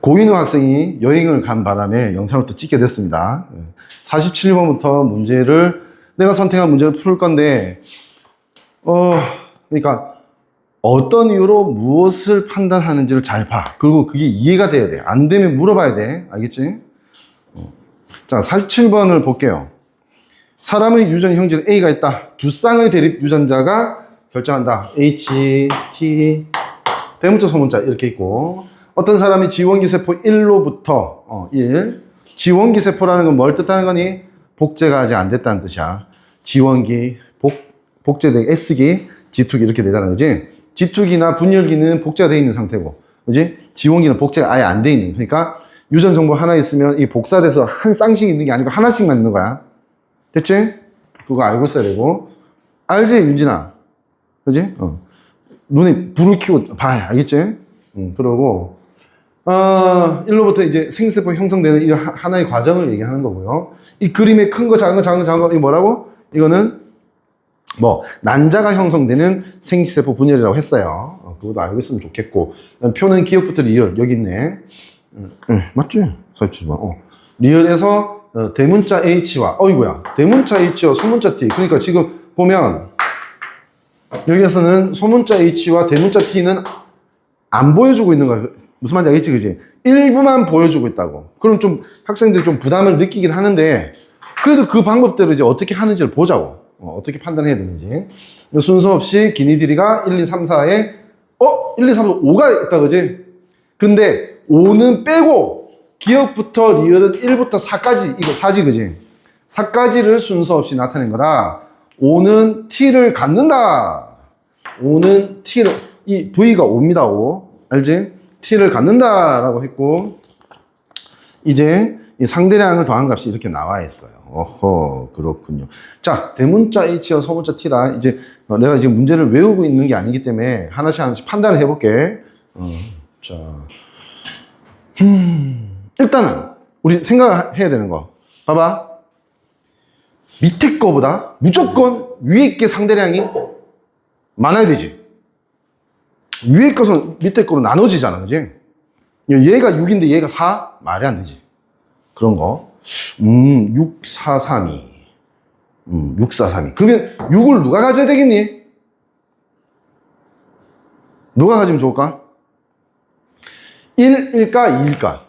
고인우 학생이 여행을 간 바람에 영상을 또 찍게 됐습니다. 47번부터 문제를 내가 선택한 문제를 풀 건데 그러니까 어떤 이유로 무엇을 판단하는지를 잘 봐. 그리고 그게 이해가 돼야 돼. 안 되면 물어봐야 돼. 알겠지? 자, 47번을 볼게요. 사람의 유전 형질은 A가 있다. 두 쌍의 대립 유전자가 결정한다. H, T, 대문자, 소문자 이렇게 있고, 어떤 사람이 지원기 세포 1로부터 1. 지원기 세포라는 건 뭘 뜻하는 거니? 복제가 아직 안 됐다는 뜻이야. 지원기, 복제된 S기, G2기 이렇게 되잖아. 그지? G2기나 분열기는 복제가 되어 있는 상태고, 그지? 지원기는 복제가 아예 안 되어 있는. 그러니까 유전 정보 하나 있으면 이 복사돼서 한 쌍씩 있는 게 아니고 하나씩만 있는 거야. 됐지? 그거 알고 있어야 되고. 알지, 윤진아? 그지? 눈에 불을 켜고 봐야 알겠지? 그러고, 1로부터 이제 생세포 형성되는 이 하나의 과정을 얘기하는 거고요. 이 그림의 큰 거, 작은 거, 작은 거, 작은 거, 이거 뭐라고? 이거는 난자가 형성되는 생세포 분열이라고 했어요. 그것도 알고 있으면 좋겠고. 표는 기억부터 리얼, 여기 있네. 맞지? 47번. 리얼에서 대문자 H와, 어이구야. 대문자 H와 소문자 T. 그러니까 지금 보면, 여기에서는 소문자 H와 대문자 T는 안 보여주고 있는 거야. 무슨 말인지 알겠지, 그지? 일부만 보여주고 있다고. 그럼 좀 학생들이 좀 부담을 느끼긴 하는데, 그래도 그 방법대로 이제 어떻게 하는지를 보자고. 어떻게 판단해야 되는지. 순서 없이 기니디리가 1, 2, 3, 4에, 1, 2, 3, 4, 5가 있다, 그지? 근데 5는 빼고, 기억부터 리얼은 1부터 4까지, 이거 4지, 그지? 4까지를 순서 없이 나타낸 거다. 5는 T를 갖는다. 5는 T를, 이 V가 5입니다, 5. 알지? T를 갖는다라고 했고, 이제 이 상대량을 더한 값이 이렇게 나와 있어요. 어허, 그렇군요. 자, 대문자 H와 소문자 T다. 이제 내가 지금 문제를 외우고 있는 게 아니기 때문에 하나씩 하나씩 판단을 해볼게. 자, 일단은 우리 생각해야 되는 거. 봐봐. 밑에 거보다 무조건 위에 게 상대량이 많아야 되지. 위에 것은 밑에 거로 나눠지잖아, 그지? 얘가 6인데 얘가 4? 말이 안 되지. 그런 거. 6, 4, 3, 2. 6, 4, 3, 2. 그러면 6을 누가 가져야 되겠니? 누가 가지면 좋을까? 1일까, 2일까?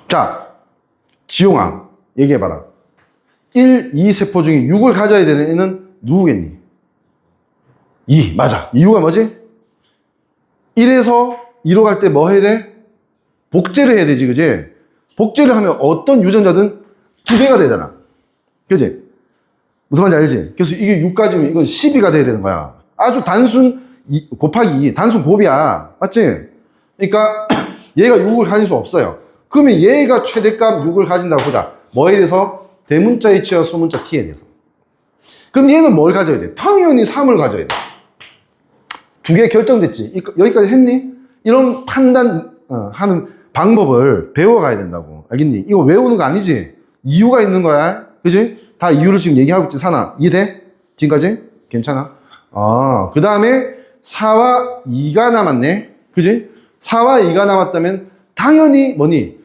자, 지용아, 얘기해봐라. 1, 2 세포 중에 6을 가져야 되는 애는 누구겠니? 2, 맞아. 이유가 뭐지? 1에서 2로 갈 때 뭐 해야 돼? 복제를 해야 되지, 그지? 복제를 하면 어떤 유전자든 2배가 되잖아. 그지? 무슨 말인지 알지? 그래서 이게 6까지면 이건 12가 돼야 되는 거야. 아주 단순 곱하기 2, 단순 곱이야. 맞지? 그러니까 얘가 6을 가질 수 없어요. 그러면 얘가 최대값 6을 가진다고 보자. 뭐에 대해서? 대문자 H와 소문자 T에 대해서. 그럼 얘는 뭘 가져야 돼? 당연히 3을 가져야 돼. 두 개 결정됐지? 여기까지 했니? 이런 판단 하는 방법을 배워가야 된다고. 알겠니? 이거 외우는 거 아니지? 이유가 있는 거야. 그지? 다 이유를 지금 얘기하고 있지, 사나. 이해돼? 지금까지? 괜찮아? 그 다음에 4와 2가 남았네. 그지? 4와 2가 남았다면 당연히 뭐니?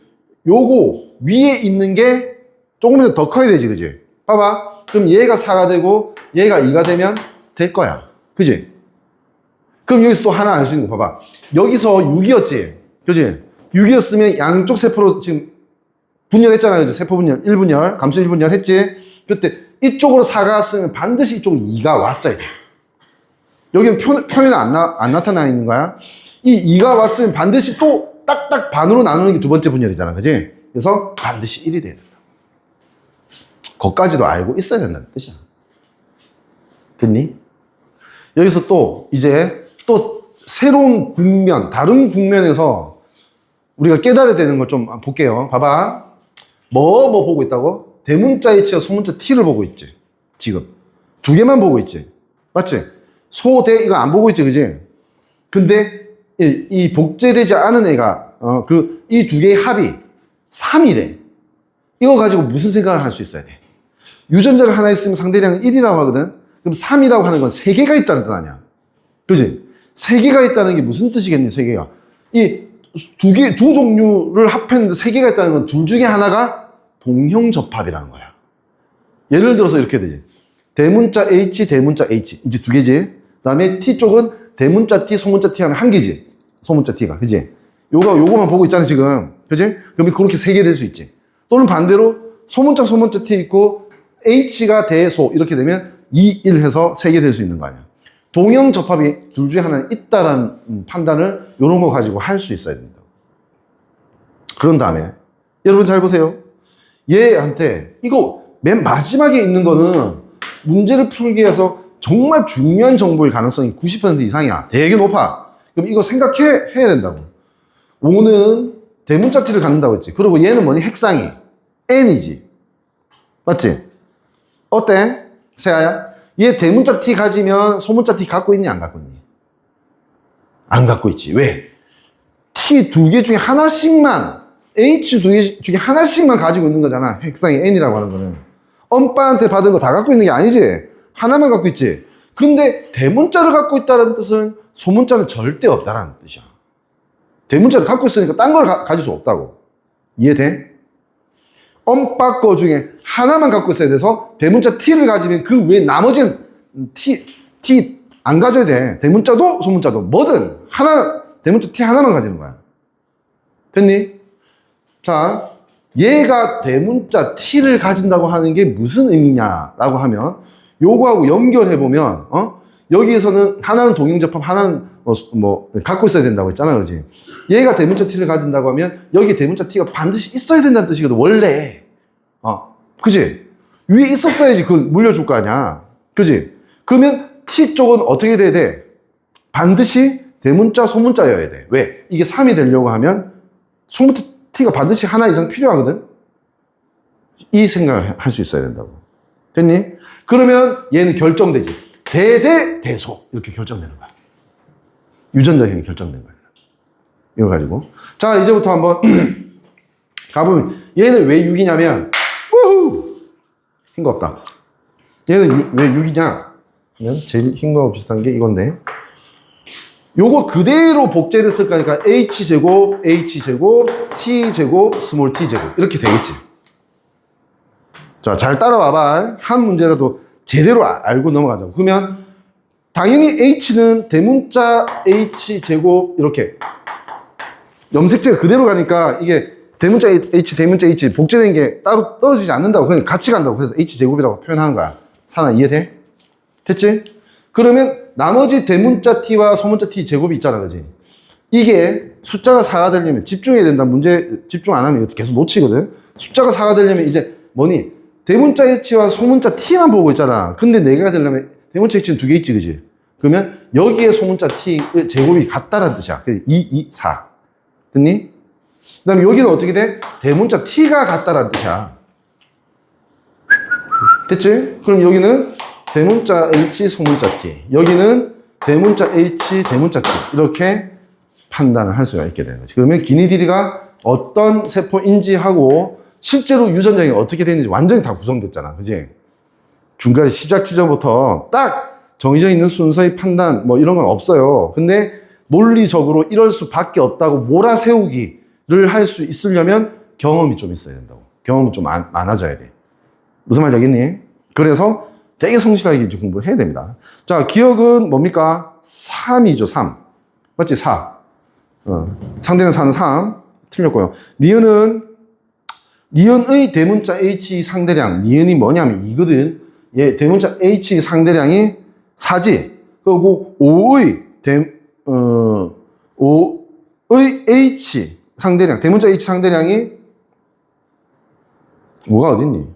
요거 위에 있는 게 조금이라도 더 커야 되지, 그지? 봐봐. 그럼 얘가 4가 되고 얘가 2가 되면 될 거야. 그지? 그럼 여기서 또 하나 알 수 있는 거 봐봐. 여기서 6이었지? 그지? 6이었으면 양쪽 세포로 지금 분열했잖아요. 그지? 세포 분열, 1분열, 감수 1분열 했지? 그때 이쪽으로 4가 왔으면 반드시 이쪽으로 2가 왔어야 돼. 여기는 표면에 안 나타나 있는 거야. 이 2가 왔으면 반드시 또 딱딱 반으로 나누는 게 두 번째 분열이잖아. 그지? 그래서 반드시 1이 돼야 된다. 거기까지도 알고 있어야 된다는 뜻이야. 됐니? 여기서 또 이제 또 새로운 국면, 다른 국면에서 우리가 깨달아야 되는 걸 좀 볼게요. 봐봐. 뭐 보고 있다고? 대문자 H와 소문자 T를 보고 있지. 지금. 두 개만 보고 있지. 맞지? 소, 대, 이거 안 보고 있지, 그지? 근데 이 복제되지 않은 애가, 이 두 개의 합이 3이래. 이거 가지고 무슨 생각을 할 수 있어야 돼? 유전자가 하나 있으면 상대량은 1이라고 하거든? 그럼 3이라고 하는 건 3개가 있다는 뜻 아니야? 그지? 3개가 있다는 게 무슨 뜻이겠니, 3개가? 이 두 종류를 합했는데 세 개가 있다는 건 둘 중에 하나가 동형접합이라는 거야. 예를 들어서 이렇게 되지. 대문자 H, 대문자 H. 이제 두 개지. 그 다음에 T 쪽은 대문자 T, 소문자 T 하면 한 개지. 소문자 T가. 그지? 요거만 보고 있잖아, 지금. 그지? 그러면 그렇게 세 개 될 수 있지. 또는 반대로 소문자 T 있고 H가 대소 이렇게 되면 2, 1 해서 세 개 될 수 있는 거 아니야. 동형접합이 둘 중에 하나는 있다라는 판단을 이런 거 가지고 할 수 있어야 됩니다. 그런 다음에 여러분 잘 보세요. 얘한테 이거 맨 마지막에 있는 거는 문제를 풀기 위해서 정말 중요한 정보일 가능성이 90% 이상이야. 되게 높아. 그럼 이거 해야 된다고. 5는 대문자 T를 갖는다고 했지. 그리고 얘는 뭐니? 핵상이 N이지. 맞지? 어때? 세아야? 얘 대문자 T 가지면 소문자 T 갖고 있니? 안 갖고 있니? 안 갖고 있지. 왜? T 두 개 중에 하나씩만, H 두 개 중에 하나씩만 가지고 있는 거잖아. 핵상이 N이라고 하는 거는. 엄빠한테 받은 거 다 갖고 있는 게 아니지. 하나만 갖고 있지. 근데 대문자를 갖고 있다는 뜻은 소문자는 절대 없다라는 뜻이야. 대문자를 갖고 있으니까 딴 걸 가질 수 없다고. 이해돼? 엄빠 거 중에 하나만 갖고 있어야 돼서 대문자 T를 가지면 그 외 나머지는 T 안 가져야 돼. 대문자도 소문자도 뭐든 대문자 T 하나만 가지는 거야. 됐니? 자, 얘가 대문자 T를 가진다고 하는 게 무슨 의미냐라고 하면 요거하고 연결해보면 여기에서는 하나는 동형접합, 하나는 갖고 있어야 된다고 했잖아, 그지? 얘가 대문자 T를 가진다고 하면 여기 대문자 T가 반드시 있어야 된다는 뜻이거든, 원래. 그지? 위에 있었어야지 그걸 물려줄 거 아니야. 그지? 그러면 T 쪽은 어떻게 돼야 돼? 반드시 대문자, 소문자여야 돼. 왜? 이게 3이 되려고 하면 소문자 T가 반드시 하나 이상 필요하거든? 이 생각을 할 수 있어야 된다고. 됐니? 그러면 얘는 결정되지. 대소. 이렇게 결정되는 거야. 유전자형이 결정된 거야. 이거 가지고. 자, 이제부터 한번 가보면 얘는 왜 6이냐면 흰 거 없다. 얘는 왜 6이냐? 제일 흰 거하고 비슷한 게 이건데 요거 그대로 복제됐을 거니까 H제곱, H제곱, T제곱, 스몰 T제곱 이렇게 되겠지. 자, 잘 따라와봐. 한 문제라도 제대로 알고 넘어가자고. 그러면 당연히 H는 대문자 H제곱 이렇게 염색체가 그대로 가니까 이게 대문자 H 복제된 게 따로 떨어지지 않는다고. 그냥 같이 간다고. 그래서 H제곱이라고 표현하는 거야. 사나 이해돼? 됐지? 그러면 나머지 대문자 T와 소문자 T 제곱이 있잖아, 그지? 이게 숫자가 4가 되려면 집중해야 된다. 문제 집중 안 하면 계속 놓치거든. 숫자가 4가 되려면 이제 뭐니? 대문자 H와 소문자 T만 보고 있잖아. 근데 4개가 되려면 대문자 H는 2개 있지, 그지? 그러면 여기에 소문자 T의 제곱이 같다라는 뜻이야. 2, 2, 4. 됐니? 그 다음에 여기는 어떻게 돼? 대문자 T가 같다라는 뜻이야. 됐지? 그럼 여기는 대문자 H, 소문자 T. 여기는 대문자 H, 대문자 T. 이렇게 판단을 할 수가 있게 되는 거지. 그러면 기니디리가 어떤 세포인지 하고 실제로 유전자가 어떻게 되는지 완전히 다 구성됐잖아. 그지? 중간에 시작 지점부터 딱 정해져 있는 순서의 판단 뭐 이런 건 없어요. 근데 논리적으로 이럴 수밖에 없다고 몰아세우기를 할 수 있으려면 경험이 좀 있어야 된다고. 경험이 좀 많아져야 돼. 무슨 말인지 알겠니? 그래서 되게 성실하게 이제 공부를 해야 됩니다. 자, 기억은 뭡니까? 3이죠, 3. 맞지? 4. 상대는 4는 3. 틀렸고요. 니은의 대문자 H 상대량. 니은이 뭐냐면 이거든. 얘 대문자 H 상대량이 4지. 그리고 5의 H 상대량. 대문자 H 상대량이 5가 어딨니?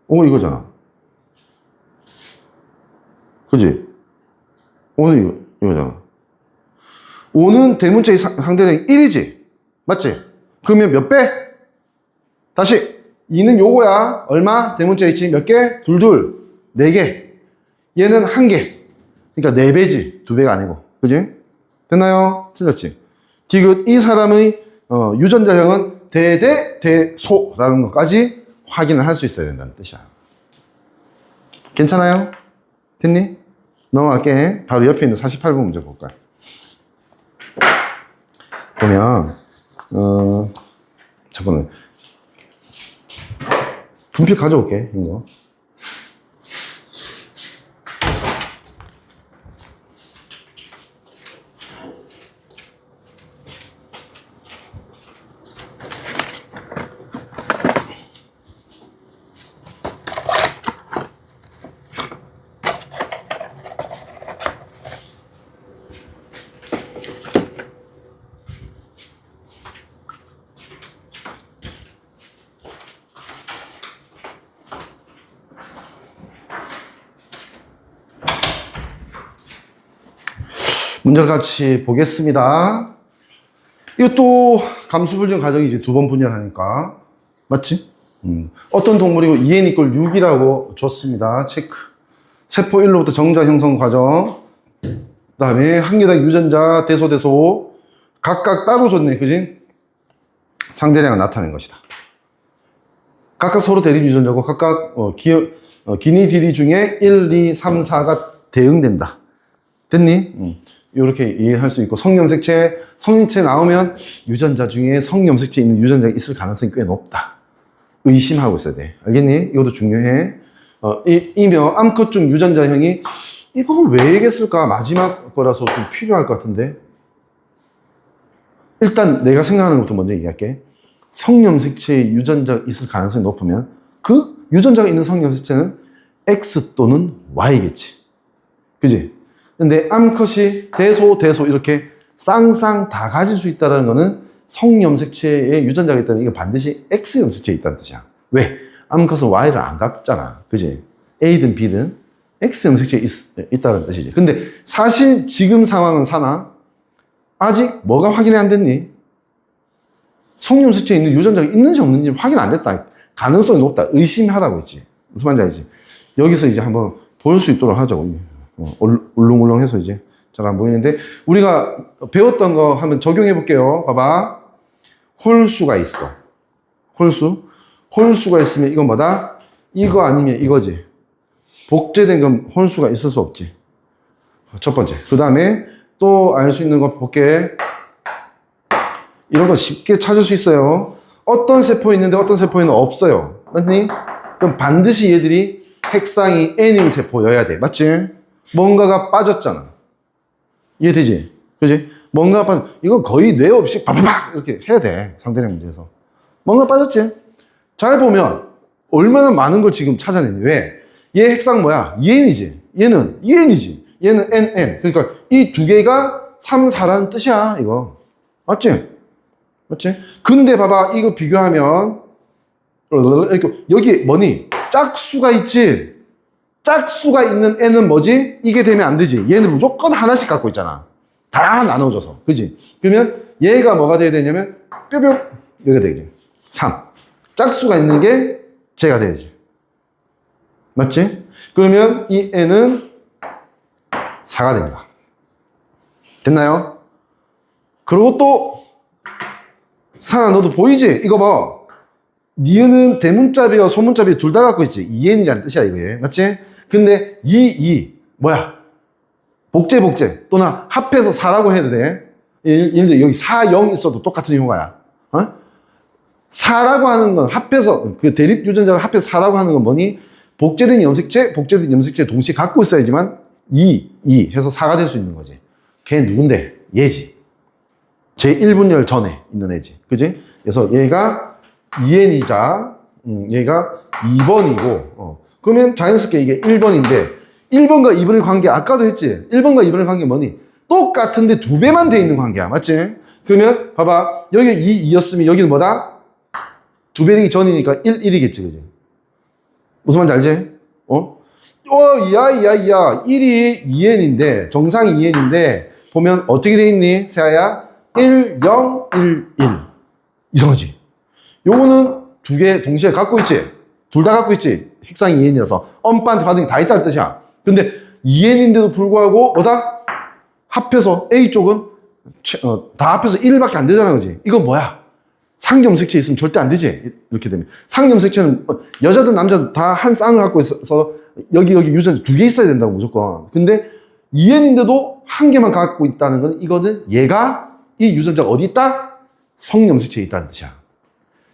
5 이거잖아. 그지? 5는 이거잖아. 5는 대문자의 상대량이 1이지? 맞지? 그러면 몇 배? 다시 2는 요거야. 얼마? 대문자 H 몇 개? 둘 4개. 얘는 1개. 그러니까 4배지. 2배가 아니고. 그지? 됐나요? 틀렸지? 디귿 이 사람의 유전자형은 대소라는 것까지 확인을 할 수 있어야 된다는 뜻이야. 괜찮아요? 됐니? 넘어갈게. 바로 옆에 있는 48번 문제 볼까요? 보면, 잠깐만. 분필 가져올게, 이거. 문제를 같이 보겠습니다. 이것도 감수 분열 과정이 이제 2번 분열하니까. 맞지? 어떤 동물이고 EN 이퀄 6이라고 줬습니다. 체크. 세포 1로부터 정자 형성 과정. 그 다음에 한 개당 유전자, 대소. 각각 따로 줬네. 그지? 상대량을 나타낸 것이다. 각각 서로 대립 유전자고 각각 기니 딜이 중에 1, 2, 3, 4가 대응된다. 됐니? 이렇게 이해할 수 있고, 성염색체, 성인체 나오면 유전자 중에 성염색체 있는 유전자가 있을 가능성이 꽤 높다. 의심하고 있어야 돼. 알겠니? 이것도 중요해. 이며 암컷 중 유전자형이 이걸 왜 얘기했을까? 마지막 거라서 좀 필요할 것 같은데. 일단 내가 생각하는 것부터 먼저 얘기할게. 성염색체의 유전자가 있을 가능성이 높으면 그 유전자가 있는 성염색체는 X 또는 Y겠지. 그지? 근데 암컷이 대소 이렇게 쌍쌍 다 가질 수 있다는 거는 성염색체에 유전자가 있다면 이거 반드시 X염색체에 있다는 뜻이야. 왜? 암컷은 Y를 안 갖잖아. 그지? A든 B든 X염색체에 있다는 뜻이지. 근데 사실 지금 상황은 사나? 아직 뭐가 확인이 안 됐니? 성염색체에 있는 유전자가 있는지 없는지 확인 안 됐다. 가능성이 높다. 의심하라고 했지. 무슨 말인지 알지? 여기서 이제 한번 볼 수 있도록 하자고. 울렁울렁해서 이제 잘 안 보이는데, 우리가 배웠던 거 한번 적용해 볼게요. 봐봐. 홀수가 있어. 홀수가 있으면 이건 뭐다? 이거 아니면 이거지. 복제된 건 홀수가 있을 수 없지. 첫 번째. 그 다음에 또 알 수 있는 거 볼게. 이런 거 쉽게 찾을 수 있어요. 어떤 세포 있는데 어떤 세포에는 없어요. 맞니? 그럼 반드시 얘들이 핵상이 N인 세포여야 돼. 맞지? 뭔가가 빠졌잖아. 이해되지? 그지? 뭔가가 빠졌, 이거 거의 뇌 없이 바바박 이렇게 해야 돼. 상대량 문제에서. 뭔가 빠졌지? 잘 보면 얼마나 많은 걸 지금 찾아내니? 왜? 얘 핵상 뭐야? EN이지. 얘는 EN이지. 얘는 NN. 그러니까 이 두 개가 3, 4라는 뜻이야, 이거. 맞지? 근데 봐봐. 이거 비교하면 여기 뭐니? 짝수가 있지? 짝수가 있는 N은 뭐지? 이게 되면 안 되지. 얘는 무조건 하나씩 갖고 있잖아. 다 나눠줘서. 그지? 그러면 얘가 뭐가 돼야 되냐면 뾰뾰 여기가 되겠지. 3. 짝수가 있는 게 쟤가 되야지. 맞지? 그러면 이 N은 4가 됩니다. 됐나요? 그리고 또 산아, 너도 보이지? 이거 봐. 니은은 대문자비와 소문자비 둘 다 갖고 있지. EN이라는 뜻이야, 이게. 맞지? 근데 뭐야? 복제 또는 합해서 4라고 해도 돼. 예를 들어 여기 4, 0 있어도 똑같은 효과야. 4라고 하는 건 합해서, 그 대립 유전자를 합해서 4라고 하는 건 뭐니? 복제된 염색체 동시에 갖고 있어야지만 2 해서 4가 될 수 있는 거지. 걔 누군데? 얘지. 제1분열 전에 있는 애지. 그지? 그래서 얘가 EN이자, 얘가 2번이고, 그러면 자연스럽게 이게 1번인데, 1번과 2번의 관계, 아까도 했지? 1번과 2번의 관계 뭐니? 똑같은데 2배만 돼 있는 관계야. 맞지? 그러면, 봐봐. 여기가 2였으면 여기는 뭐다? 2배 되기 전이니까 1이겠지, 그지? 무슨 말인지 알지? 야. 1이 2n인데, 정상 2n인데, 보면 어떻게 돼 있니? 세아야? 1, 0, 1, 1. 이상하지? 요거는 두 개 동시에 갖고 있지? 둘 다 갖고 있지? 핵상 2n이라서 엄빠한테 받은 게 다 있다는 뜻이야. 근데 2n인데도 불구하고 뭐다? 합해서 A 쪽은 다 합해서 1밖에 안 되잖아, 그지? 이건 뭐야? 상염색체 있으면 절대 안 되지. 이렇게 되면 상염색체는 여자든 남자든 다 한 쌍을 갖고 있어서 여기 유전자 2개 있어야 된다고 무조건. 근데 2n인데도 한 개만 갖고 있다는 건 이거는 얘가 이 유전자가 어디 있다? 성염색체에 있다는 뜻이야.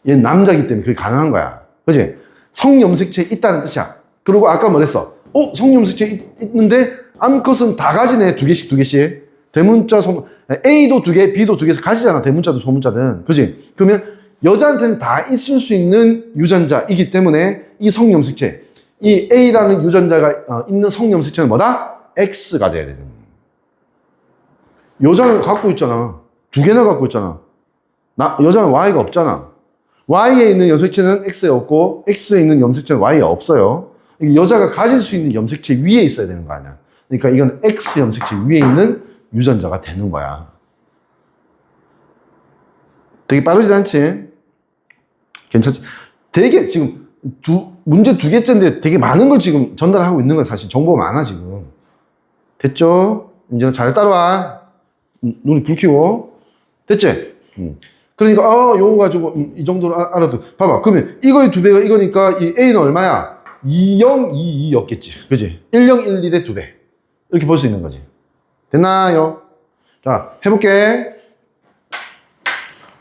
얘는 남자이기 때문에 그게 가능한 거야. 그지? 성염색체에 있다는 뜻이야. 그리고 아까 뭐랬어? 성염색체에 있는데 암컷은 다 가지네. 두 개씩. 대문자, A도 두 개, B도 두 개씩 가지잖아. 대문자도 소문자든. 그지? 그러면 여자한테는 다 있을 수 있는 유전자이기 때문에 이 성염색체, 이 A라는 유전자가 있는 성염색체는 뭐다? X가 돼야 되는 거야. 여자는 갖고 있잖아. 두 개나 갖고 있잖아. 여자는 Y가 없잖아. Y에 있는 염색체는 X에 없고 X에 있는 염색체는 Y에 없어요. 여자가 가질 수 있는 염색체 위에 있어야 되는 거 아니야. 그러니까 이건 X 염색체 위에 있는 유전자가 되는 거야. 되게 빠르지 않지? 괜찮지? 되게 지금 문제 두 개째인데 되게 많은 걸 지금 전달하고 있는 거야. 사실 정보가 많아 지금. 됐죠? 이제 잘 따라와. 눈이 불 켜워. 됐지? 그러니까 요거 가지고 이 정도로 알아도 봐봐. 그러면 이거의 두 배가 이거니까 이 A는 얼마야? 2022였겠지. 그지? 1011의 두 배. 이렇게 볼 수 있는 거지. 됐나요? 자, 해볼게.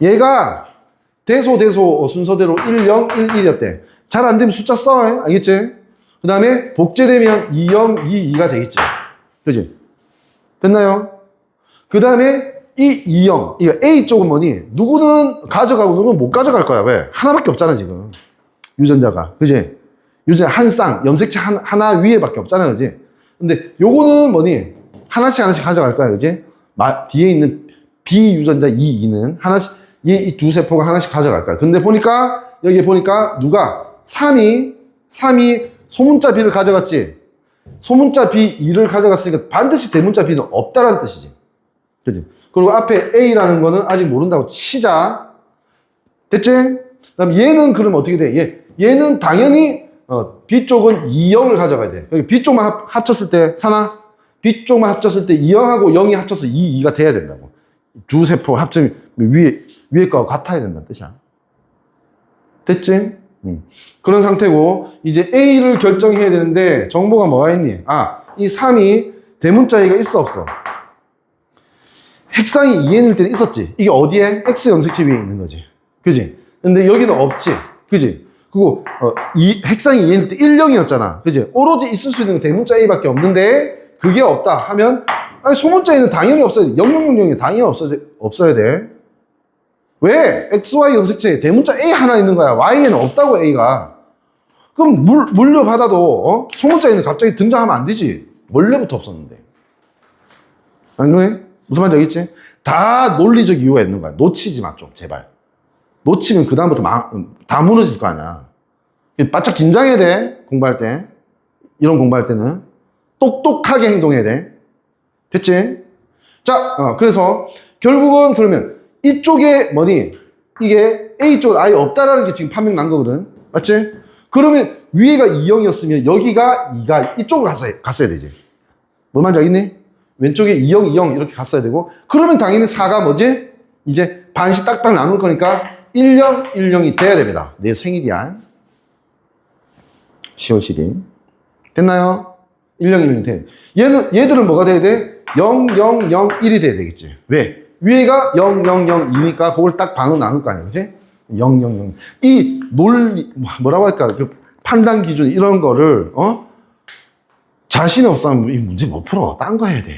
얘가 대소 순서대로 1011이었대. 잘 안 되면 숫자 써. 알겠지? 그 다음에 복제되면 2022가 되겠지. 그지? 됐나요? 그 다음에 이 20, 이거 A 쪽은 뭐니? 누구는 가져가고 누구는 못 가져갈 거야. 왜? 하나밖에 없잖아, 지금. 유전자가. 그지? 유전자 한 쌍, 염색체 하나 위에밖에 없잖아, 그지? 근데 요거는 뭐니? 하나씩 가져갈 거야, 그지? 뒤에 있는 B 유전자 2는 하나씩, 이 두 세포가 하나씩 가져갈 거야. 근데 보니까, 여기 보니까 누가? 3이 소문자 B를 가져갔지? 소문자 B2를 가져갔으니까 반드시 대문자 B는 없다라는 뜻이지. 그지? 그리고 앞에 A라는 거는 아직 모른다고 치자. 됐지? 그 다음 얘는 그럼 어떻게 돼? 얘는 당연히 B 쪽은 2, 0을 가져가야 돼. B 쪽만 합쳤을 때 사나? B 쪽만 합쳤을 때 2, 0하고 0이 합쳐서 2, 2가 돼야 된다고. 두 세포 합치면 위에 거하고 같아야 된다는 뜻이야. 됐지? 그런 상태고 이제 A를 결정해야 되는데 정보가 뭐가 있니? 이 3이 대문자 A가 있어 없어? 핵상이 2n일 때는 있었지. 이게 어디에? X 염색체 위에 있는 거지. 그지? 근데 여기는 없지. 그지? 그리고 핵상이 2n일 때 1, 0이었잖아. 그지? 오로지 있을 수 있는 건 대문자 A밖에 없는데 그게 없다 하면 소문자 A는 당연히 없어야 돼. 0000이 당연히 없어야 돼. 왜? XY 염색체에 대문자 A 하나 있는 거야. Y에는 없다고 A가. 그럼 물려받아도 소문자 A는 갑자기 등장하면 안 되지. 원래부터 없었는데. 안 그래? 무슨 말인지 알겠지? 다 논리적 이유가 있는 거야. 놓치지 마, 좀, 제발. 놓치면 그다음부터 다 무너질 거 아니야. 바짝 긴장해야 돼, 공부할 때. 이런 공부할 때는. 똑똑하게 행동해야 돼. 됐지? 자, 그래서, 결국은 그러면, 이쪽에 뭐니? 이게 A쪽은 아예 없다라는 게 지금 판명 난 거거든. 맞지? 그러면 위에가 2,0이었으면 여기가 2가 이쪽으로 갔어야 되지. 뭐 말인지 알겠니? 왼쪽에 20, 20 이렇게 갔어야 되고 그러면 당연히 4가 뭐지? 이제 반씩 딱딱 나눌 거니까 10, 10이 돼야 됩니다. 내 생일이야. 10월 10일. 됐나요? 10, 10이 돼. 얘들은 뭐가 돼야 돼? 0, 0, 0, 1이 돼야 되겠지. 왜? 위에가 0, 0, 0, 2니까 그걸 딱 반으로 나눌 거 아니야. 그치? 0, 0, 0. 이 논리, 뭐라고 할까? 그 판단 기준 이런 거를, 자신 없으면 이 문제 못 풀어. 딴 거 해야 돼.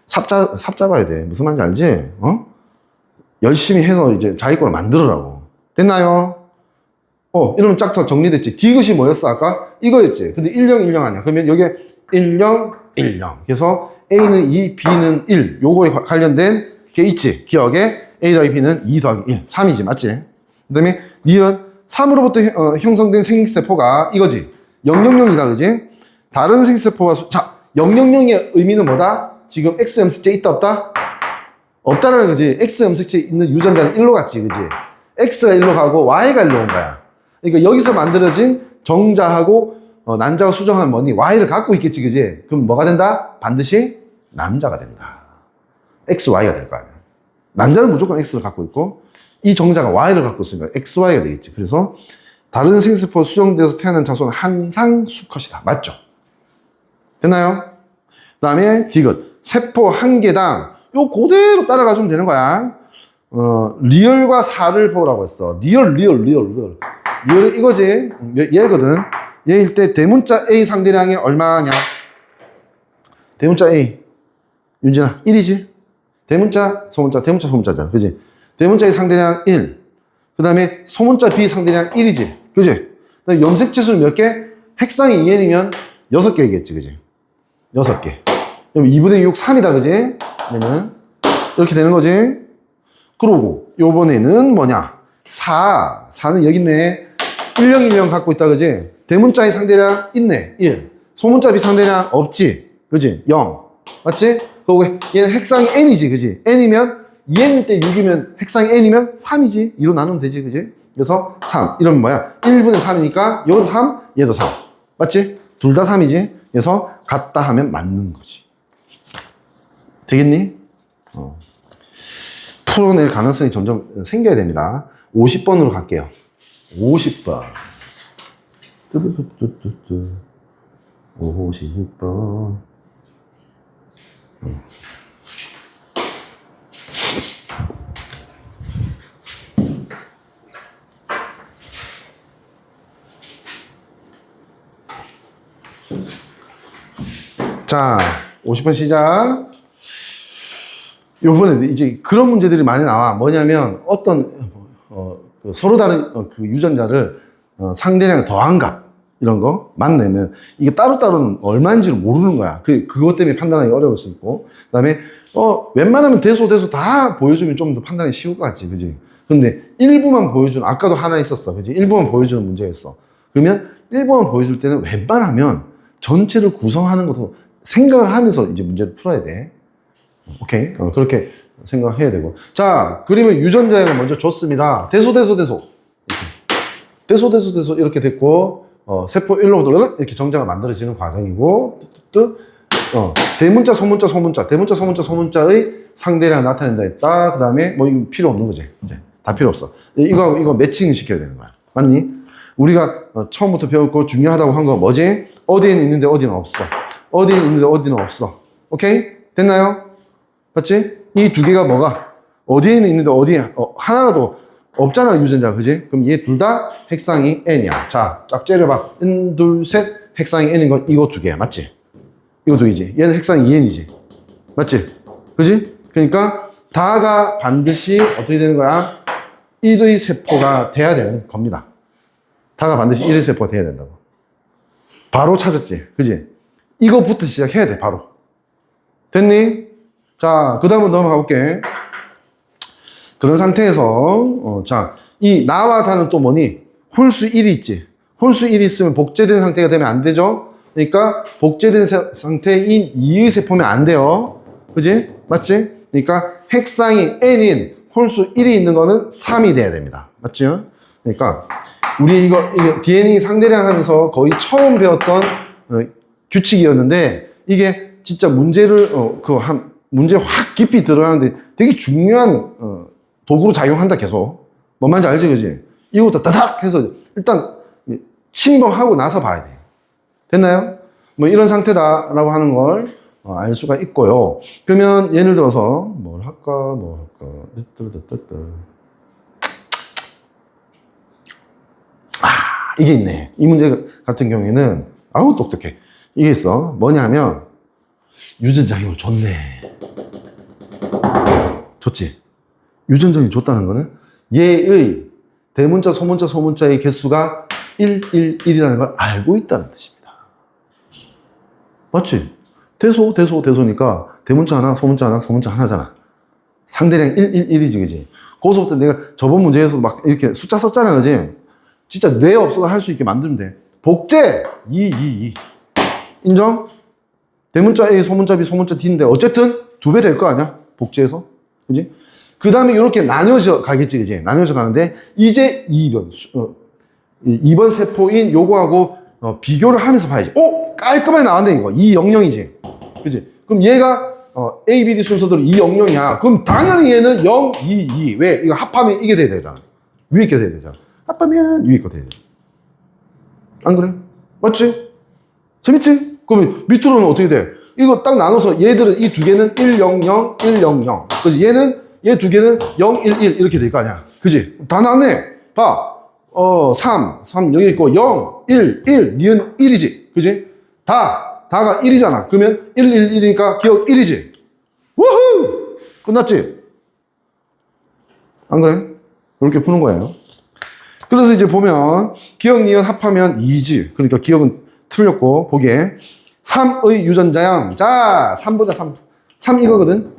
삽 잡아야 돼. 무슨 말인지 알지? 열심히 해서 이제 자기 걸 만들으라고. 됐나요? 이러면 쫙 정리됐지. 디귿이 뭐였어, 아까? 이거였지. 근데 10, 10 아니야. 그러면 여기에 10, 10. 그래서 A는 2, B는 1. 요거에 관련된 게 있지. 기억에. A 더하기 B는 2 더하기 1. 3이지. 맞지? 그 다음에 니은 3으로부터 형성된 생세포가 이거지. 000이다. 그지? 다른 생세포가 자, 000의 의미는 뭐다? 지금 X 염색체 있다 없다? 없다라는 거지. X 염색체 있는 유전자는 1로 갔지. 그지? X가 1로 가고 Y가 1로 온 거야. 그러니까 여기서 만들어진 정자하고 난자가 수정한 뭐니? Y를 갖고 있겠지. 그지? 그럼 뭐가 된다? 반드시 남자가 된다. XY가 될 거 아니야. 난자는 무조건 X를 갖고 있고 이 정자가 Y를 갖고 있으니까 XY가 되겠지. 그래서 다른 생세포 수정되어서 태어난 자손은 항상 수컷이다. 맞죠? 됐나요? 그 다음에 디귿. 세포 한 개당 요 그대로 따라가주면 되는 거야. 리얼과 4를 보라고 했어. 리얼이 이거지. 얘거든. 얘일 때 대문자 A 상대량이 얼마냐? 대문자 A. 윤진아, 1이지? 대문자, 소문자잖아. 그지? 대문자 A 상대량 1. 그 다음에 소문자 B 상대량 1이지? 그지? 염색 치수는 몇 개? 핵상이 2n이면 6개겠지, 그지? 6개. 그럼 2분의 6, 3이다, 그지? 얘는. 이렇게 되는 거지? 그러고, 요번에는 뭐냐? 4는 여기 있네. 1010 갖고 있다, 그지? 대문자의 상대량 있네, 1. 소문자 B 상대량 없지, 그지? 0. 맞지? 그리고 얘는 핵상이 n이지, 그지? n이면 2n일 때 6이면 핵상이 n이면 3이지? 2로 나누면 되지, 그지? 그래서 3. 이러면 뭐야? 1분의 3이니까 여기도 3, 얘도 3. 맞지? 둘 다 3이지? 그래서 같다 하면 맞는 거지. 되겠니? 풀어낼 가능성이 점점 생겨야 됩니다. 50번으로 갈게요. 50번. 50번. 자, 50번 시작. 요번에 이제 그런 문제들이 많이 나와. 뭐냐면 어떤 서로 다른 그 유전자를 상대량 더한 값 이런 거 만내면 이게 따로따로는 얼마인지를 모르는 거야. 그것 때문에 판단하기 어려울 수 있고. 그다음에 웬만하면 대소 다 보여주면 좀 더 판단이 쉬울 것 같지, 그지? 근데 일부만 보여주는, 아까도 하나 있었어, 그지? 일부만 보여주는 문제였어. 그러면 일부만 보여줄 때는 웬만하면 전체를 구성하는 것도 생각을 하면서 이제 문제를 풀어야 돼. 오케이? 그렇게 생각을 해야 되고. 자, 그림을 유전자가 먼저 줬습니다. 대소. 대소 이렇게 됐고, 세포 1로부터 이렇게 정자가 만들어지는 과정이고, 대문자, 소문자, 대문자, 소문자의 상대량 나타낸다 했다. 그 다음에 뭐 이거 필요 없는 거지. 이제 다 필요 없어. 이거 매칭 시켜야 되는 거야. 맞니? 우리가 처음부터 배웠고 중요하다고 한 거 뭐지? 어디에는 있는데 어디는 없어. 어디에는 있는데 어디는 없어. 오케이? 됐나요? 맞지? 이 두 개가 뭐가? 어디에는 있는데 어디에 하나라도 없잖아, 유전자. 그지? 그럼 얘 둘 다 핵상이 n이야. 자, 쫙 째려봐. n, 둘, 셋. 핵상이 n인 건 이거 두 개야. 맞지? 이거 두 개지. 얘는 핵상이 2n이지. 맞지? 그지? 그러니까 다가 반드시 어떻게 되는 거야? 1의 세포가 돼야 되는 겁니다. 다가 반드시 1의 세포가 돼야 된다고. 바로 찾았지. 그지? 이거부터 시작해야 돼, 바로. 됐니? 자, 그 다음으로 넘어가 볼게. 그런 상태에서, 자, 이 나와 다는 또 뭐니? 홀수 1이 있지. 홀수 1이 있으면 복제된 상태가 되면 안 되죠? 그러니까, 복제된 상태인 2의 세포면 안 돼요. 그지? 맞지? 그러니까, 핵상이 n인 홀수 1이 있는 거는 3이 돼야 됩니다. 맞죠? 그러니까, 우리 이거 DNA 상대량 하면서 거의 처음 배웠던 규칙이었는데, 이게 진짜 문제를, 문제 확 깊이 들어가는데 되게 중요한, 도구로 작용한다, 계속. 뭔 말인지 알지, 그지? 이거부터 따닥 해서 일단 침범하고 나서 봐야 돼. 됐나요? 뭐 이런 상태다라고 하는 걸 알 수가 있고요. 그러면 예를 들어서 뭘 할까? 이게 있네. 이 문제 같은 경우에는 아우 똑똑해. 이게 있어. 뭐냐면 유전자 힘을 줬네. 좋지? 유전자 힘을 줬다는 거는 얘의 대문자, 소문자의 개수가 111이라는 걸 알고 있다는 뜻입니다. 맞지? 대소니까 대문자 하나, 소문자 하나잖아. 상대량 111이지, 그지? 거기서부터 내가 저번 문제에서 막 이렇게 숫자 썼잖아, 그지? 진짜 뇌 없어도 할 수 있게 만들면 돼. 복제! 2. 인정? 대문자 A, 소문자 B, 소문자 D인데 어쨌든 2배 될 거 아니야? 복제해서. 그지? 그 다음에 이렇게 나뉘어져 가겠지, 그지? 나뉘어져 가는데 이제 2번 세포인 요거하고 비교를 하면서 봐야지. 깔끔하게 나왔네, 이거. 200이지. 그지? 그럼 얘가 A, B, D 순서대로 200이야. 그럼 당연히 얘는 0, 2. 왜? 이거 합하면 이게 돼야 되잖아. 위에 게 돼야 되잖아. 합하면 위에 거 돼야 돼. 안 그래? 맞지? 재밌지? 그러면 밑으로는 어떻게 돼? 이거 딱 나눠서 얘들은 이 두 개는 1, 0, 0, 1, 0, 0. 그지? 얘 두 개는 0, 1, 1 이렇게 될 거 아니야. 그지? 다 나왔네. 봐. 3 여기 있고 0, 1, 1. 니은 1이지. 그지? 다가 1이잖아. 그러면 1, 1, 1이니까 기억 1이지. 우후! 끝났지? 안 그래? 이렇게 푸는 거예요. 그래서 이제 보면 기억, 니은 합하면 2지. 그러니까 기억은 틀렸고 보기에 3의 유전자형. 자, 3 보자. 3 이거거든.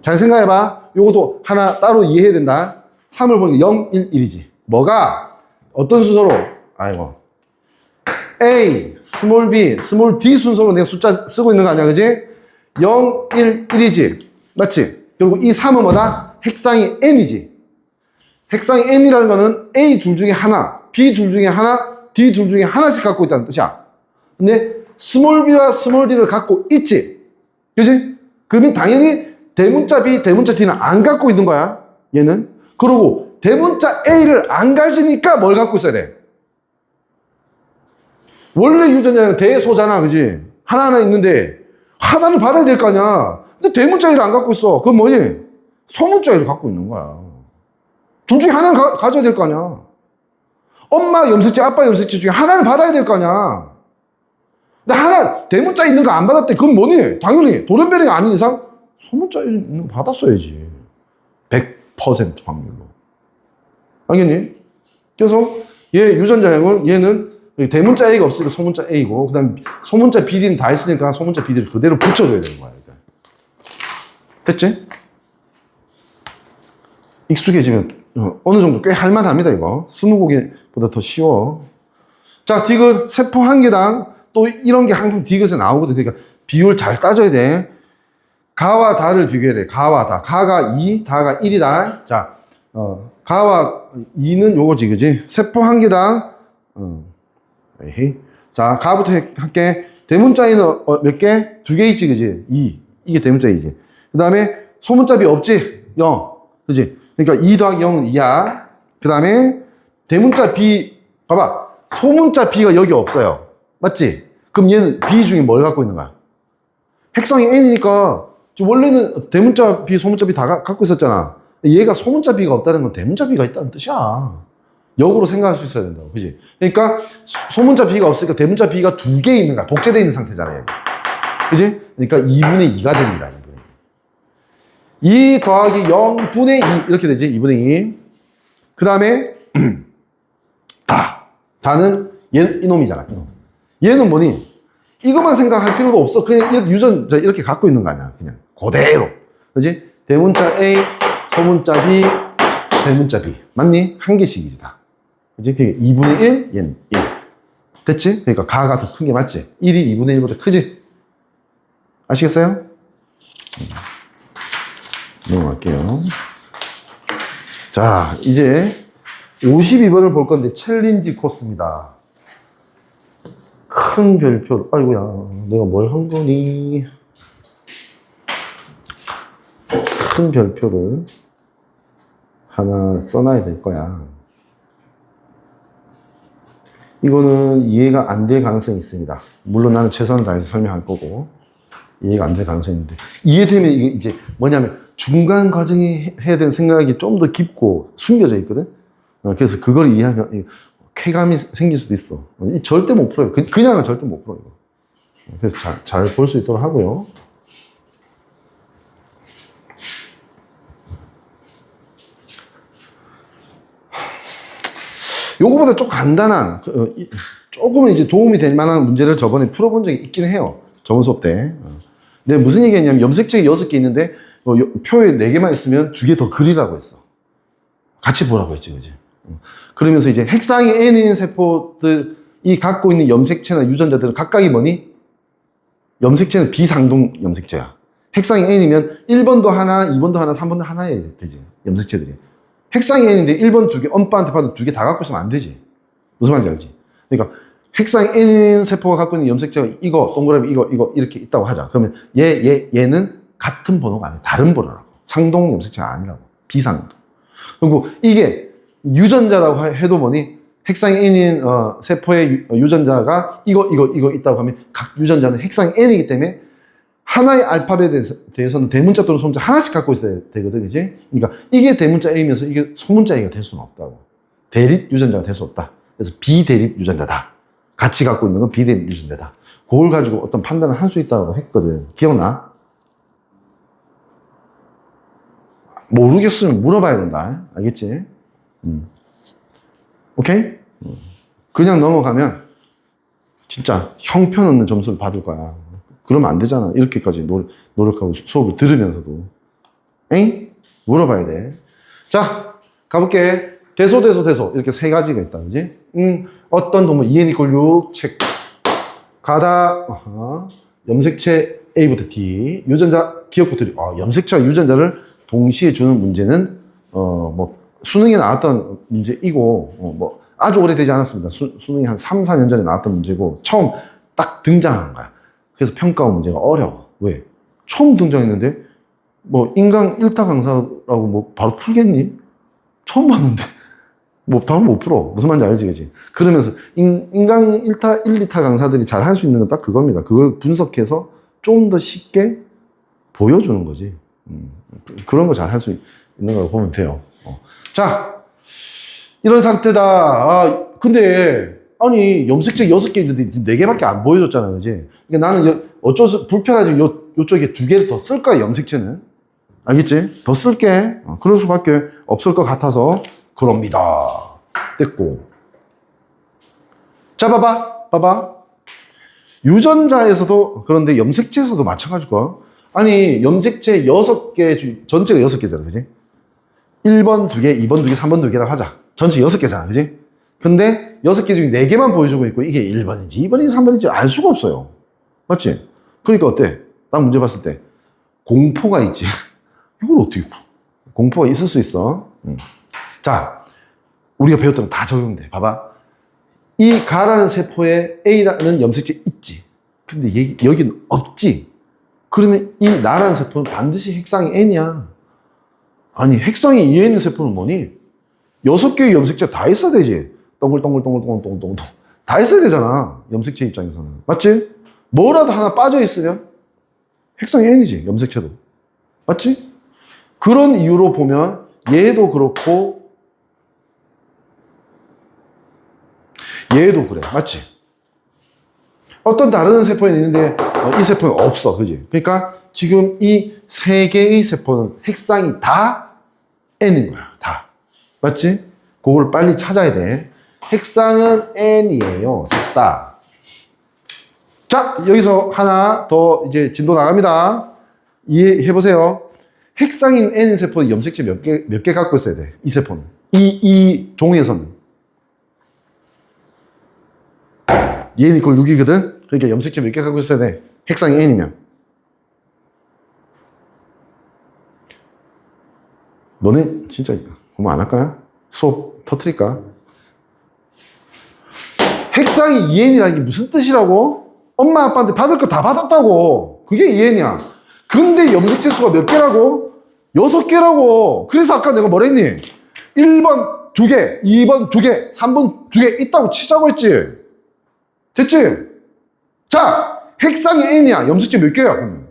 잘 생각해봐. 요것도 하나 따로 이해해야 된다. 3을 보니까 0, 1, 1이지. 뭐가? 어떤 순서로? 아이고. A, 스몰 b, 스몰 d 순서로 내가 숫자 쓰고 있는 거 아니야, 그지? 0, 1, 1이지. 맞지? 그리고 이 3은 뭐다? 핵상이 n이지. 핵상이 n이라는 거는 A 둘 중에 하나, B 둘 중에 하나, D 둘 중에 하나씩 갖고 있다는 뜻이야. 근데 스몰 b와 스몰 d를 갖고 있지. 그지? 그러면 당연히 대문자 B, 대문자 D는 안 갖고 있는 거야. 얘는. 그리고 대문자 A를 안 가지니까 뭘 갖고 있어야 돼? 원래 유전자는 대소잖아, 그지? 하나하나 있는데 하나는 받아야 될 거 아니야. 근데 대문자 A를 안 갖고 있어. 그건 뭐지? 소문자 A를 갖고 있는 거야. 둘 중에 하나는 가져야 될 거 아니야. 엄마 염색체, 아빠 염색체 중에 하나는 받아야 될 거 아니야. 근데 하나 대문자 있는 거 안 받았대. 그건 뭐니? 당연히 돌연변이가 아닌 이상 소문자 있는 거 받았어야지. 100% 확률로. 알겠니? 그래서 얘 유전자형은 얘는 대문자 A가 없으니까 소문자 A고, 그 다음 소문자 BD는 다 있으니까 소문자 BD를 그대로 붙여줘야 되는 거야. 됐지? 익숙해지면 어느 정도 꽤 할만합니다, 이거. 스무고개보다 더 쉬워. 자, 디귿 세포 한 개당 또 이런 게 항상 디귿에 나오거든. 그러니까 비율 잘 따져야 돼. 가와 다를 비교해야 돼. 가와 다. 가가 2, 다가 1이다. 자, 가와 2는 요거지, 그지? 세포 한 개당, 에이. 자, 가부터 할게. 대문자 E는 몇 개? 2개 있지, 그지? 2. 이게 대문자 E지. 그 다음에 소문자 B 없지? 0. 그지? 그러니까 2 더하기 0은 2야. 그 다음에 대문자 B, 봐봐. 소문자 B가 여기 없어요. 맞지? 그럼 얘는 B 중에 뭘 갖고 있는 거야? 핵성이 N이니까 원래는 대문자 B, 소문자 B 다 갖고 있었잖아. 얘가 소문자 B가 없다는 건 대문자 B가 있다는 뜻이야. 역으로 생각할 수 있어야 된다고. 그지? 그러니까 소문자 B가 없으니까 대문자 B가 2개 있는 거야. 복제되어 있는 상태잖아요. 여기. 그지? 그러니까 2분의 2가 됩니다. 2 더하기 0분의 2 이렇게 되지. 2분의 2. 그 다음에 다는 이놈이잖아. 이놈. 얘는 뭐니? 이것만 생각할 필요도 없어. 그냥 이렇게 유전자 이렇게 갖고 있는 거 아니야. 그냥 그대로. 그지? 대문자 A, 소문자 B, 대문자 B. 맞니? 한 개씩이지 다. 그지? 그게 2분의 1, 얘는 1. 됐지? 그러니까 가가 더 큰 게 맞지? 1이 2분의 1보다 크지? 아시겠어요? 넘어갈게요. 자, 이제 52번을 볼 건데 챌린지 코스입니다. 큰 별표, 아이고야, 내가 뭘 한 거니? 큰 별표를 하나 써놔야 될 거야. 이거는 이해가 안 될 가능성이 있습니다. 물론 나는 최선을 다해서 설명할 거고, 이해가 안 될 가능성이 있는데, 이해되면 이게 이제 뭐냐면, 중간 과정에 해야 되는 생각이 좀 더 깊고 숨겨져 있거든? 그래서 그걸 이해하면 쾌감이 생길 수도 있어. 절대 못 풀어요. 그냥은 절대 못 풀어요. 그래서 잘 볼 수 있도록 하고요. 요거보다 좀 간단한, 조금은 이제 도움이 될 만한 문제를 저번에 풀어본 적이 있긴 해요. 저번 수업 때. 내가 무슨 얘기 했냐면, 염색책이 6개 있는데, 표에 4개만 있으면 2개 더 그리라고 했어. 같이 보라고 했지, 그지? 그러면서 이제 핵상이 N인 세포들이 갖고 있는 염색체나 유전자들은 각각이 뭐니? 염색체는 비상동 염색체야. 핵상이 N이면 1번도 하나, 2번도 하나, 3번도 하나야 되지. 염색체들이. 핵상이 N인데 1번 2개, 엄빠한테 받은 2개 다 갖고 있으면 안 되지. 무슨 말인지 알지? 그러니까 핵상이 N인 세포가 갖고 있는 염색체가 이거, 동그라미 이거 이렇게 있다고 하자. 그러면 얘는 같은 번호가 아니야. 다른 번호라고. 상동 염색체가 아니라고. 비상동. 그리고 이게 유전자라고 해도 뭐니? 핵상이 N인 세포의 유전자가 이거 있다고 하면 각 유전자는 핵상이 N이기 때문에 하나의 알파벳에 대해서는 대문자 또는 소문자 하나씩 갖고 있어야 되거든, 그지? 그러니까 이게 대문자 A면서 이게 소문자 A가 될 수는 없다고. 대립 유전자가 될 수 없다. 그래서 비대립 유전자다. 같이 갖고 있는 건 비대립 유전자다. 그걸 가지고 어떤 판단을 할 수 있다고 했거든. 기억나? 모르겠으면 물어봐야 된다. 알겠지? 오케이? 그냥 넘어가면 진짜 형편없는 점수를 받을 거야. 그러면 안 되잖아. 이렇게까지 노력하고 수업을 들으면서도. 에이? 물어봐야 돼. 자, 가볼게. 대소. 이렇게 세 가지가 있다. 그지? 어떤 동물, EN = 6, 책. 가다, 염색체 A부터 D, 유전자 기억부터 D. 염색체와 유전자를 동시에 주는 문제는, 수능에 나왔던 문제이고, 아주 오래되지 않았습니다. 수능이 한 3, 4년 전에 나왔던 문제고, 처음 딱 등장한 거야. 그래서 평가 문제가 어려워. 왜? 처음 등장했는데, 인강 1타 강사라고 바로 풀겠니? 처음 봤는데. 바로 못 풀어. 무슨 말인지 알지, 그지? 그러면서, 인강 1타, 1, 2타 강사들이 잘 할 수 있는 건 딱 그겁니다. 그걸 분석해서 좀 더 쉽게 보여주는 거지. 그런 거 잘 할 수 있는 거라고 보면 돼요. 자, 이런 상태다. 근데, 아니, 염색체 6개 있는데 4개밖에 안 보여줬잖아, 그지? 그러니까 나는 불편하지만 요쪽에 2개를 더 쓸 거야, 염색체는. 알겠지? 더 쓸게. 그럴 수밖에 없을 것 같아서, 그럽니다. 됐고. 자, 봐봐. 유전자에서도, 그런데 염색체에서도 마찬가지고. 아니, 염색체 6개, 전체가 6개잖아, 그지? 1번 2개, 2번 2개, 3번 2개라고 하자. 전체 6개잖아, 그지? 근데 6개 중에 4개만 보여주고 있고, 이게 1번인지, 2번인지, 3번인지 알 수가 없어요. 맞지? 그러니까 어때? 딱 문제 봤을 때, 공포가 있지. 이걸 어떻게, 공포가 있을 수 있어. 자, 우리가 배웠던 거 다 적용돼. 봐봐. 이 가라는 세포에 A라는 염색체 있지. 근데 여기는 없지. 그러면 이 나라는 세포는 반드시 핵상이 N이야. 아니, 핵상이 EN인 세포는 뭐니? 6개의 염색체 다 있어야 되지. 동글동글. 다 있어야 되잖아. 염색체 입장에서는. 맞지? 뭐라도 하나 빠져 있으면 핵상이 N이지. 염색체도. 맞지? 그런 이유로 보면 얘도 그렇고 얘도 그래. 맞지? 어떤 다른 세포에 있는데 이 세포는 없어. 그지? 그러니까 지금 이 3개의 세포는 핵상이 다 N인 거야. 다. 맞지? 그걸 빨리 찾아야 돼. 핵상은 N이에요. 셋 다. 자, 여기서 하나 더 이제 진도 나갑니다. 이해해보세요. 핵상인 N 세포는 염색체 몇 개 갖고 있어야 돼. 이 세포는. 이 종에서는. EN = 6이거든? 그러니까 염색체 몇 개 갖고 있어야 돼? 핵상이 N이면. 너네 진짜 공부 안 할까요? 수업 터뜨릴까? 핵상이 EN이라는 게 무슨 뜻이라고? 엄마 아빠한테 받을 거 다 받았다고. 그게 EN이야. 근데 염색체 수가 몇 개라고? 6개라고. 그래서 아까 내가 뭐라 했니? 1번 2개, 2번 2개, 3번 2개 있다고 치자고 했지. 됐지? 자, 핵상이 N이야. 염색체 몇 개야, 그러면?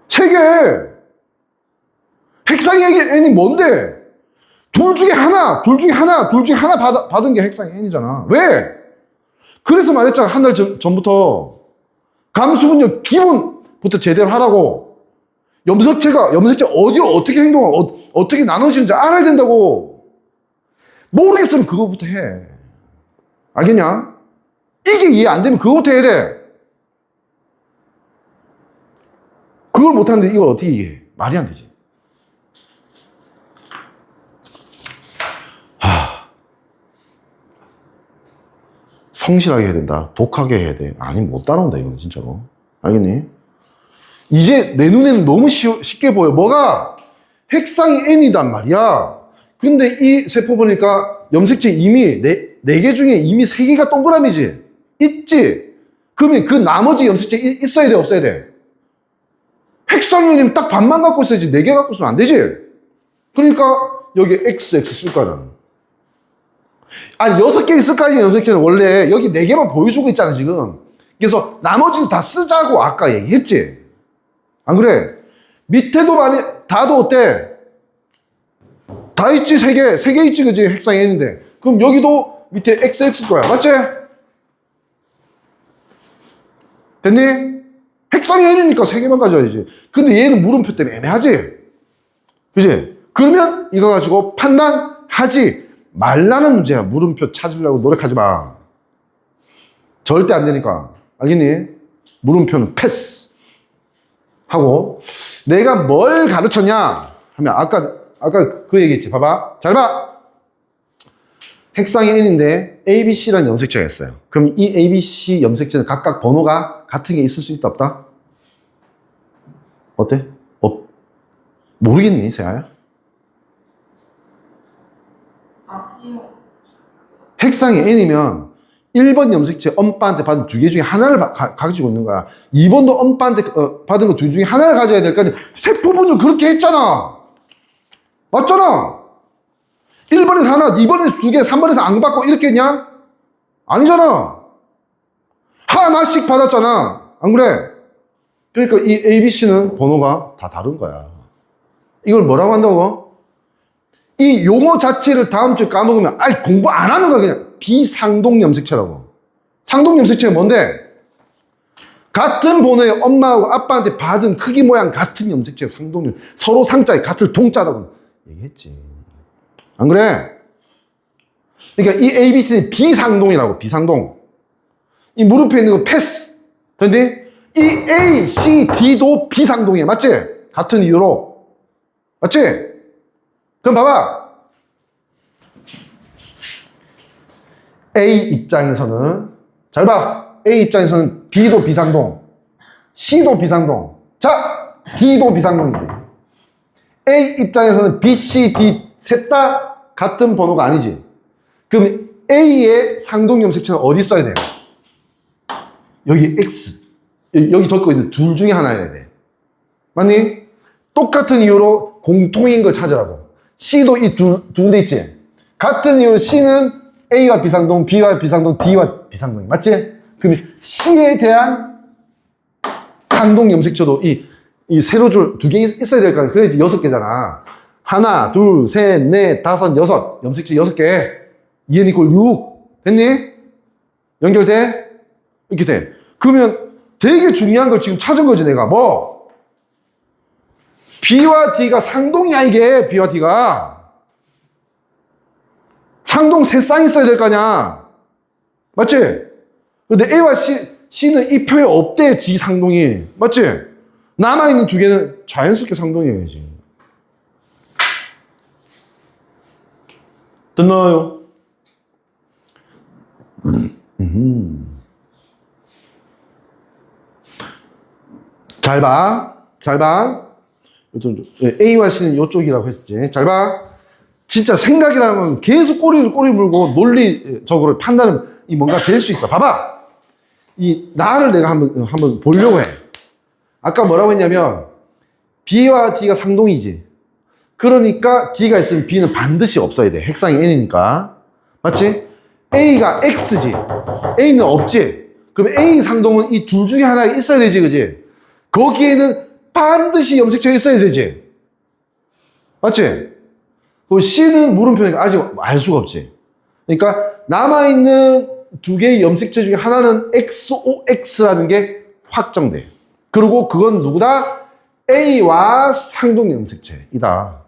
3개. 핵상이 N이 뭔데? 둘 중에 하나 받은 게 핵상이 N이잖아. 왜? 그래서 말했잖아. 한 달 전부터. 감수분열 기본부터 제대로 하라고. 염색체 어디로 어떻게 행동하고, 어떻게 나눠지는지 알아야 된다고. 모르겠으면 그거부터 해. 알겠냐? 이게 이해 안 되면 그거부터 해야 돼. 그걸 못하는데 이걸 어떻게 이해해? 말이 안 되지. 성실하게 해야 된다. 독하게 해야 돼. 아니, 못 따라온다, 이거는 진짜로. 알겠니? 이제 내 눈에는 너무 쉽게 보여. 뭐가? 핵상이 N이단 말이야. 근데 이 세포 보니까 염색체 이미 4개 중에 이미 3개가 동그라미지? 있지? 그러면 그 나머지 염색체 있어야 돼, 없어야 돼? 핵상이 N이면 딱 반만 갖고 있어야지. 4개 갖고 있으면 안 되지? 그러니까 여기 XX 쓸 거야, 나는. 아니, 6개 있을 거 아니야, 염색체는 원래. 여기 4개만 보여주고 있잖아, 지금. 그래서 나머지는 다 쓰자고 아까 얘기했지. 안 그래? 밑에도 많이, 다도 어때? 다 있지, 세 개 있지, 그지? 핵상이 N인데. 그럼 여기도 밑에 XX 거야. 맞지? 됐니? 핵상이 N이니까 세 개만 가져야지. 근데 얘는 물음표 때문에 애매하지? 그지? 그러면 이거 가지고 판단하지 말라는 문제야. 물음표 찾으려고 노력하지 마. 절대 안 되니까. 알겠니? 물음표는 패스. 하고, 내가 뭘 가르쳤냐? 하면, 아까 그 얘기했지. 봐봐. 잘 봐. 핵상이 N인데, ABC라는 염색체가 있어요. 그럼 이 ABC 염색체는 각각 번호가 같은 게 있을 수 있다, 없다? 어때? 모르겠니, 세아야? 핵상이 N이면 1번 염색체 엄빠한테 받은 두 개 중에 하나를 가지고 있는 거야. 2번도 엄빠한테 받은 거 둘 중에 하나를 가져야 될 거 아니야. 세포 분열 그렇게 했잖아. 맞잖아. 1번에서 하나, 2번에서 두 개, 3번에서 안 받고 이렇게 했냐? 아니잖아. 하나씩 받았잖아. 안 그래? 그러니까 이 ABC는 번호가 다 다른 거야. 이걸 뭐라고 한다고? 이 용어 자체를 다음 주에 까먹으면 아이 공부 안 하는 거야. 그냥 비상동 염색체라고. 상동 염색체가 뭔데? 같은 번호의 엄마하고 아빠한테 받은 크기 모양 같은 염색체가 상동, 서로 상자에 같은 동자라고 얘기했지. 안 그래? 그러니까 이 ABC는 비상동이라고. 비상동. 이 물음표에 있는 거 패스. 그런데 이 A, C, D도 비상동이야. 맞지? 같은 이유로. 맞지? 그럼 봐봐. A 입장에서는, 잘 봐. A 입장에서는 B도 비상동, C도 비상동, 자, D도 비상동이지. A 입장에서는 B, C, D 셋 다 같은 번호가 아니지. 그럼 A의 상동 염색체는 어디 써야 돼요? 여기 X. 여기 적고 있는 둘 중에 하나여야 돼. 맞니? 똑같은 이유로 공통인 걸 찾으라고. C도 이 두 군데 있지? 같은 이유로 C는 A와 비상동, B와 비상동, D와 비상동이 맞지? 그럼 C에 대한 상동 염색체도 이 세로줄 두 개 있어야 될 거 아니야. 그래야지 6개잖아. 하나, 둘, 셋, 넷, 다섯, 여섯. 염색체 6개. 2n 이퀄 6. 됐니? 연결돼? 이렇게 돼. 그러면 되게 중요한 걸 지금 찾은 거지, 내가. 뭐? B와 D가 상동이야, 이게. B와 D가. 상동 세 쌍 있어야 될 거 아니야. 맞지? 근데 A와 C는 이 표에 없대, G 상동이. 맞지? 남아있는 두 개는 자연스럽게 상동이어야지. 됐나요? 잘 봐. 잘 봐. A와 C는 이쪽이라고 했지. 잘 봐. 진짜 생각이라는 건 계속 꼬리 물고 논리적으로 판단이 뭔가 될 수 있어. 봐봐. 이 나를 내가 한번 보려고 해. 아까 뭐라고 했냐면 B와 D가 상동이지. 그러니까 D가 있으면 B는 반드시 없어야 돼. 핵상이 N이니까. 맞지? A가 X지. A는 없지. 그럼 A 상동은 이 둘 중에 하나에 있어야 되지, 그지? 거기에는 반드시 염색체가 있어야 되지. 맞지? 그 C는 물음표니까 아직 알 수가 없지. 그러니까 남아있는 두 개의 염색체 중에 하나는 XOX라는 게 확정돼. 그리고 그건 누구다? A와 상동 염색체이다.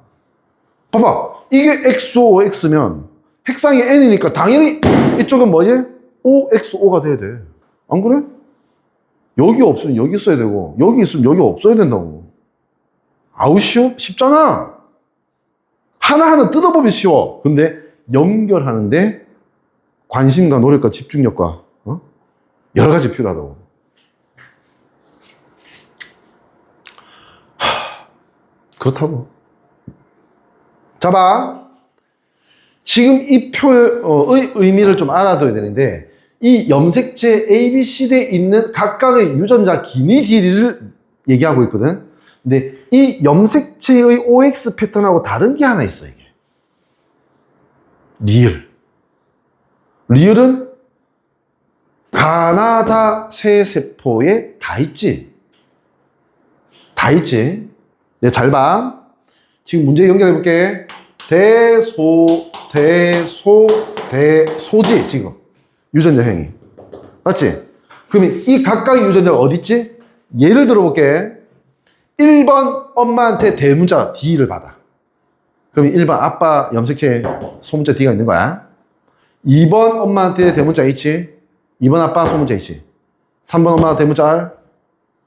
봐봐. 이게 XOX면 핵상이 N이니까 당연히 이쪽은 뭐지? OXO가 돼야 돼. 안 그래? 여기 없으면 여기 써야 되고 여기 있으면 여기 없어야 된다고. 아우 쉽잖아. 하나하나 뜯어보면 쉬워. 근데 연결하는데 관심과 노력과 집중력과 여러 가지 필요하다고. 그렇다고. 자, 봐. 지금 이 표의 의미를 좀 알아둬야 되는데 이 염색체 A, B, C대에 있는 각각의 유전자 기미 길이를 얘기하고 있거든. 근데 이 염색체의 OX 패턴하고 다른 게 하나 있어, 이게. 리을은 가나다 새 세포에 다 있지. 다 있지. 네, 잘 봐. 지금 문제 연결해 볼게. 대소지, 지금. 유전자형이. 맞지? 그러면 이 각각의 유전자가 어디 있지? 예를 들어 볼게. 1번 엄마한테 대문자 D를 받아. 그러면 1번 아빠 염색체에 소문자 D가 있는 거야. 2번 엄마한테 대문자 H, 2번 아빠 소문자 H, 3번 엄마 대문자 R,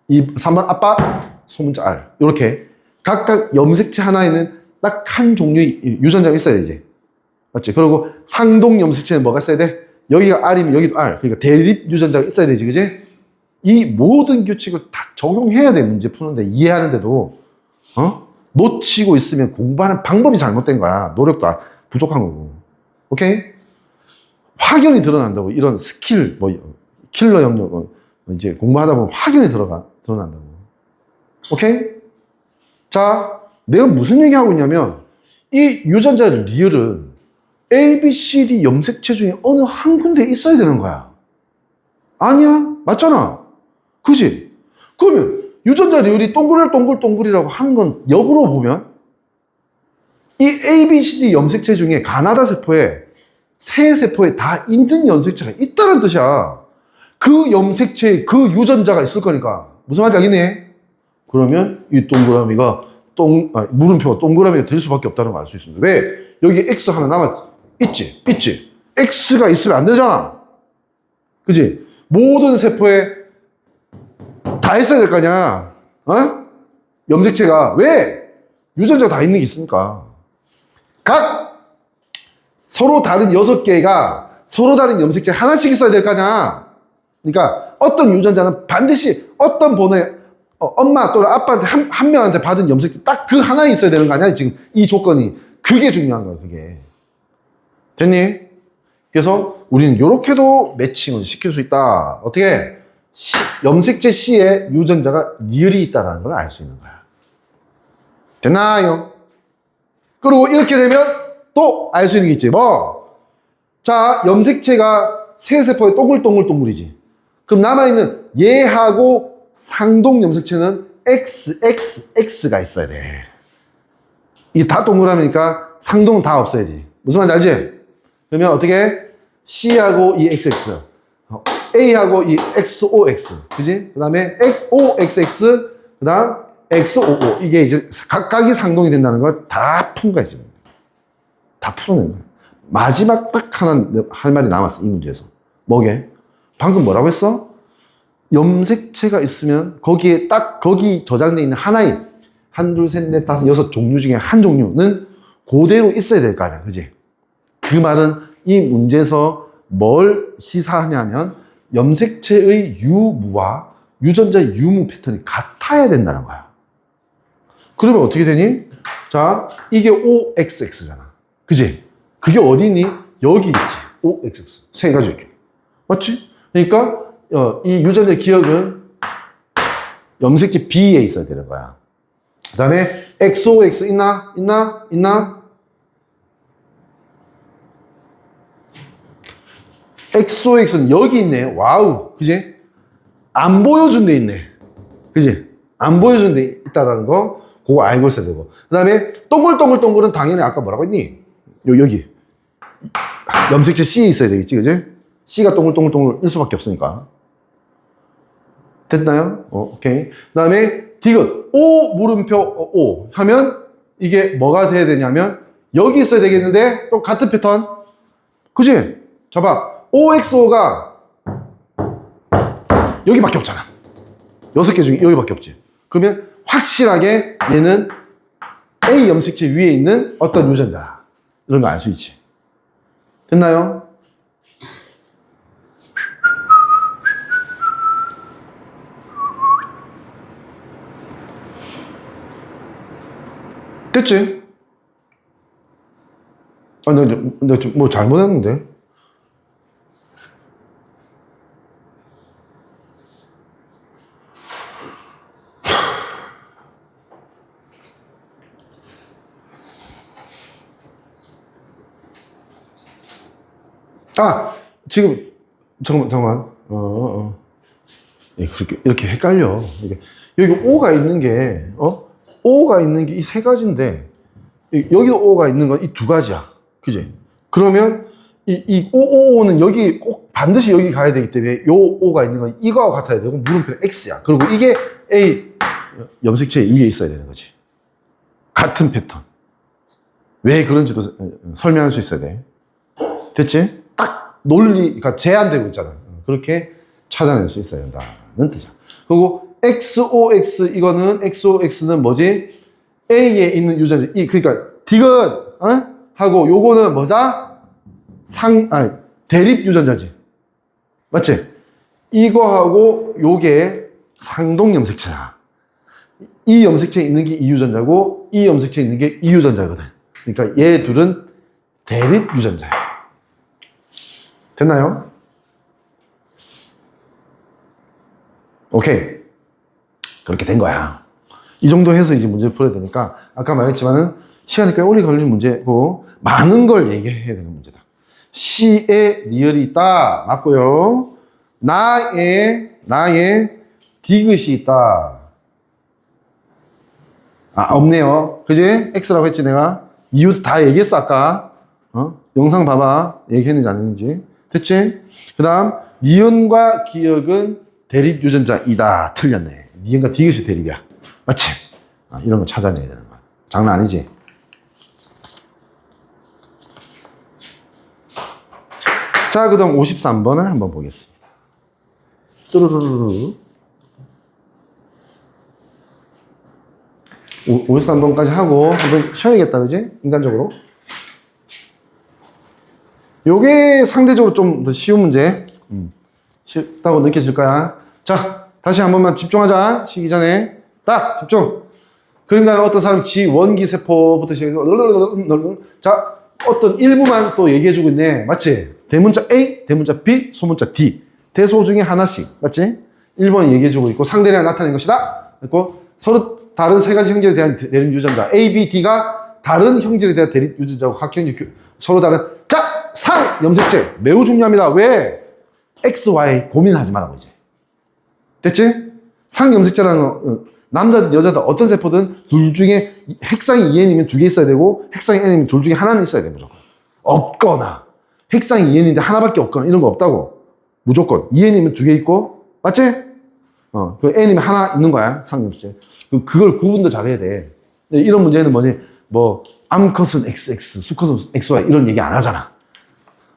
3번 아빠 소문자 R. 이렇게 각각 염색체 하나에는 딱 한 종류의 유전자가 있어야 되지. 맞지? 그리고 상동 염색체는 뭐가 있어야 돼? 여기가 R이면 여기도 R. 그러니까 대립 유전자가 있어야 되지. 그지? 이 모든 규칙을 다 적용해야 돼. 문제 푸는데, 이해하는데도. 놓치고 있으면 공부하는 방법이 잘못된 거야. 노력도 부족한 거고. 오케이? 확연히 드러난다고. 이런 스킬, 킬러 영역, 이제 공부하다 보면 확연히 드러난다고. 오케이? 자, 내가 무슨 얘기하고 있냐면, 이 유전자 리을은 A, B, C, D 염색체 중에 어느 한 군데에 있어야 되는 거야. 아니야? 맞잖아. 그지? 그러면 유전자 리을이 동글동글동글이라고 하는 건 역으로 보면 이 A, B, C, D 염색체 중에 가나다 세포에 새 세포에 다 있는 염색체가 있다는 뜻이야. 그 염색체에 그 유전자가 있을 거니까. 무슨 말인지 알겠니? 그러면 이 동그라미가 물음표가 동그라미가 될 수밖에 없다는 걸 알 수 있습니다. 왜? 여기 X 하나 있지? X가 있으면 안 되잖아. 그지? 모든 세포에 다 있어야 될 거 아니야. 염색체가. 왜? 유전자가 다 있는 게 있으니까. 각 서로 다른 6개가 서로 다른 염색체 하나씩 있어야 될 거 아니야. 그러니까 어떤 유전자는 반드시 어떤 번호에 엄마 또는 아빠한테 한 명한테 받은 염색체 딱 그 하나에 있어야 되는 거 아니야. 지금 이 조건이. 그게 중요한 거야. 그게. 됐니? 그래서 우리는 이렇게도 매칭을 시킬 수 있다. 어떻게? 염색체 C에 유전자가 리을이 있다는 걸 알 수 있는 거야. 됐나요? 그리고 이렇게 되면 또 알 수 있는 게 있지. 자, 염색체가 새 세포에 동글동글동글이지. 그럼 남아있는 얘하고 상동 염색체는 XXX가 있어야 돼. 이게 다 동그라미니까 상동은 다 없어야지. 무슨 말인지 알지? 그러면 어떻게? C하고 이 XX, A하고 이 XOX, 그지? 그 다음에 OXX, 그 다음 XOO. 이게 이제 각각이 상동이 된다는 걸 다 푼 거야, 지금. 다 풀어낸 거야. 마지막 딱 하나 할 말이 남았어, 이 문제에서. 뭐게? 방금 뭐라고 했어? 염색체가 있으면 거기에 딱 거기 저장되어 있는 하나의 한, 둘, 셋, 넷, 다섯, 여섯 종류 중에 한 종류는 그대로 있어야 될 거 아니야, 그지? 그 말은 이 문제에서 뭘 시사하냐면 염색체의 유무와 유전자 유무 패턴이 같아야 된다는 거야. 그러면 어떻게 되니? 자, 이게 OXX잖아. 그지? 그게 어디 있니? 여기 있지. OXX. 세 가지 있지. 맞지? 그러니까 이 유전자 기억은 염색체 B에 있어야 되는 거야. 그 다음에 XOX 있나? XOX는 여기 있네. 와우. 그지? 안 보여준 데 있네. 그지? 안 보여준 데 있다라는 거, 그거 알고 있어야 되고. 그 다음에 동글동글동글은 당연히 아까 뭐라고 했니? 여기. 염색체 C에 있어야 되겠지. 그지? C가 동글동글동글일 수밖에 없으니까. 됐나요? 오케이. 그 다음에 디귿. O 물음표 O 하면 이게 뭐가 돼야 되냐면 여기 있어야 되겠는데 또 같은 패턴. 그지? 봐봐. OXO가 여기밖에 없잖아. 6개 중에 여기밖에 없지. 그러면 확실하게 얘는 A 염색체 위에 있는 어떤 유전자. 이런 거 알 수 있지. 됐나요? 됐지? 아, 내가 뭐 잘못했는데? 아, 지금, 잠깐만. 예, 그렇게, 이렇게 헷갈려. 여기 O가 있는 게, O가 있는 게 이 세 가지인데, 여기도 O가 있는 건 이 두 가지야. 그지? 그러면 이 OO는 여기 꼭 반드시 여기 가야 되기 때문에 요 O가 있는 건 이거하고 같아야 되고 물음표 X야. 그리고 이게 A 염색체 위에 있어야 되는 거지. 같은 패턴. 왜 그런지도 설명할 수 있어야 돼. 됐지? 딱 논리가 제한되고 있잖아. 그렇게 찾아낼 수 있어야 된다는 뜻이야. 그리고 XOX 이거는 XOX는 뭐지? A에 있는 유전자 그러니까 디귿 하고 요거는 뭐다? 대립 유전자지. 맞지? 이거하고 요게 상동 염색체야. 이 염색체에 있는 게 이 유전자고 이 염색체에 있는 게 이 유전자거든. 그러니까 얘 둘은 대립 유전자야. 됐나요? 오케이. 그렇게 된 거야. 이 정도 해서 이제 문제를 풀어야 되니까 아까 말했지만은 시간이 꽤 오래 걸리는 문제고 많은 걸 얘기해야 되는 문제다. C에 리얼이 있다. 맞고요. 나의 디귿이 있다. 없네요. 그지? X라고 했지 내가. 이유 다 얘기했어 아까. 영상 봐봐. 얘기했는지 안 했는지. 됐지? 그 다음 니은과 기억은 대립 유전자이다. 틀렸네. 니은과 디귿이 대립이야. 맞지? 이런 거 찾아내야 되는 거야. 장난 아니지? 자, 그 다음 53번을 한번 보겠습니다. 뚜루루루루. 53번까지 하고 한번 쉬어야겠다, 그지? 인간적으로. 요게 상대적으로 좀 더 쉬운 문제. 쉽다고 느껴질 거야. 자, 다시 한 번만 집중하자. 쉬기 전에. 딱, 집중. 그러니까 어떤 사람 G 원기세포부터 시작해서 자, 어떤 일부만 또 얘기해주고 있네. 맞지? 대문자 A, 대문자 B, 소문자 D. 대소 중에 하나씩. 맞지? 1번 얘기해주고 있고 상대량이 나타낸 것이다. 그리고 서로 다른 세 가지 형질에 대한 대립 유전자. A, B, D가 다른 형질에 대한 대립 유전자고 각 형질 서로 다른 자, 상 염색체. 매우 중요합니다. 왜? X, Y 고민하지 말라고 이제. 됐지? 상 염색체라는 거 남자든 여자든 어떤 세포든 둘 중에 핵상이 2N이면 2개 있어야 되고 핵상이 N이면 둘 중에 하나는 있어야 돼 무조건. 없거나 핵상이 2N인데 하나밖에 없거나 이런 거 없다고. 무조건 2N이면 2개 있고 맞지? 그 N이면 하나 있는 거야 상염색체. 그걸 구분도 잘해야 돼. 이런 문제는 뭐니? 뭐 암컷은 XX, 수컷은 XY 이런 얘기 안 하잖아.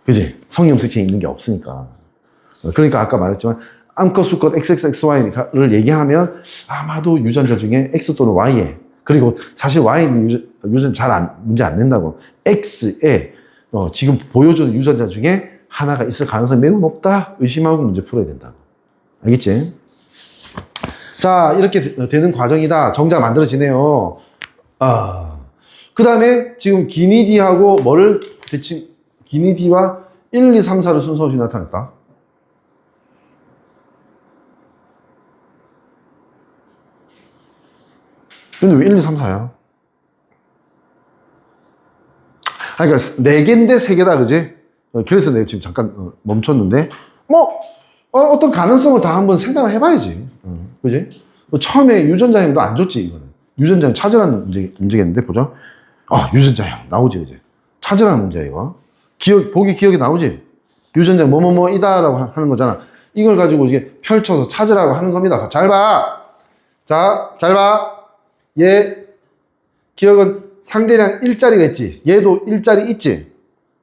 그지? 성염색체 있는 게 없으니까. 그러니까 아까 말했지만 암컷, 수컷, XXXY를 얘기하면 아마도 유전자 중에 X 또는 Y에 그리고 사실 Y는 유전자 문제 안 낸다고 X에 지금 보여주는 유전자 중에 하나가 있을 가능성이 매우 높다 의심하고 문제 풀어야 된다고. 알겠지? 자, 이렇게 되는 과정이다. 정자가 만들어지네요. 그 다음에 지금 기니디하고 뭐를 대칭 기니디와 1, 2, 3, 4를 순서 없이 나타냈다. 근데 왜 1, 2, 3, 4야? 그러니까 4개인데 3개다, 그지? 그래서 내가 지금 잠깐 멈췄는데, 어떤 가능성을 다 한번 생각을 해봐야지. 그지? 처음에 유전자형도 안 좋지, 이거는. 유전자형 찾으라는 문제겠는데, 보자. 유전자형 나오지, 그지? 찾으라는 문제야, 이거. 보기 기억이 나오지? 유전자 뭐뭐뭐이다라고 하는 거잖아. 이걸 가지고 이제 펼쳐서 찾으라고 하는 겁니다. 잘 봐! 자, 잘 봐! 얘 기억은 상대량 1자리가 있지. 얘도 1자리 있지.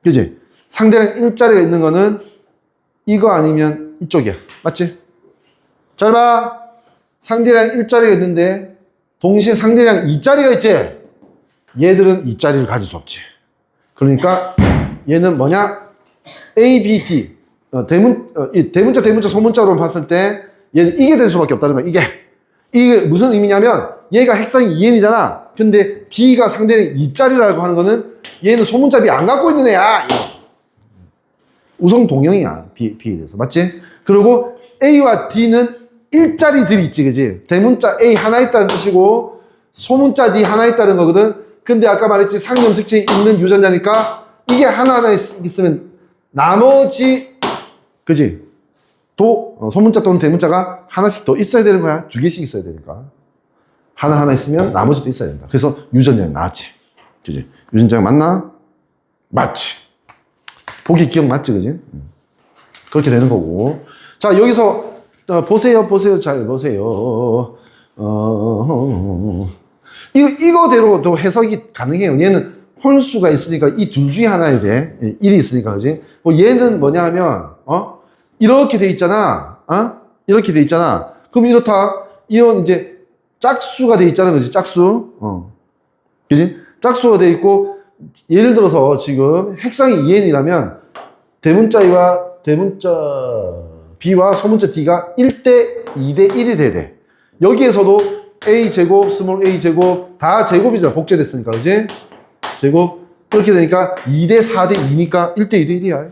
그지? 상대량 1자리가 있는 거는 이거 아니면 이쪽이야. 맞지? 잘 봐. 상대량 1자리가 있는데 동시에 상대량 2자리가 있지. 얘들은 2자리를 가질 수 없지. 그러니까 얘는 뭐냐? A, B, D. 대문자 소문자로 봤을 때 얘는 이게 될 수밖에 없다는 거야. 이게 무슨 의미냐면 얘가 핵상이 2N이잖아. 근데 B가 상대는 2짜리라고 하는 거는 얘는 소문자 B 안 갖고 있는 애야. 우성 동형이야. B에 대해서. 맞지? 그리고 A와 D는 1짜리들이 있지. 그지? 대문자 A 하나 있다는 뜻이고 소문자 D 하나 있다는 거거든. 근데 아까 말했지 상염색체에 있는 유전자니까 이게 하나하나 있으면 나머지 그지? 소문자 또는 대문자가 하나씩 더 있어야 되는 거야. 두 개씩 있어야 되니까. 하나 있으면 나머지도 있어야 된다. 그래서 유전자가 나왔지. 그지? 유전자가 맞나? 맞지. 보기 기억 맞지, 그지? 그렇게 되는 거고. 자, 여기서 보세요. 잘 보세요. 이거대로도 해석이 가능해요. 얘는 홀수가 있으니까 이 둘 중에 하나에 돼. 1이 있으니까, 그지? 얘는 뭐냐 하면, 이렇게 돼 있잖아. 이렇게 돼 있잖아. 그럼 이렇다. 이건 이제 짝수가 돼 있잖아. 그지? 짝수. 그지? 짝수가 돼 있고, 예를 들어서 지금 핵상이 2n이라면, 대문자 B와 소문자 D가 1대 2대 1이 돼야 돼. 여기에서도 A제곱, 스몰 A제곱, 다 제곱이잖아. 복제됐으니까. 그지? 제곱. 그렇게 되니까 2대 4대 2니까 1대 2대 1이야.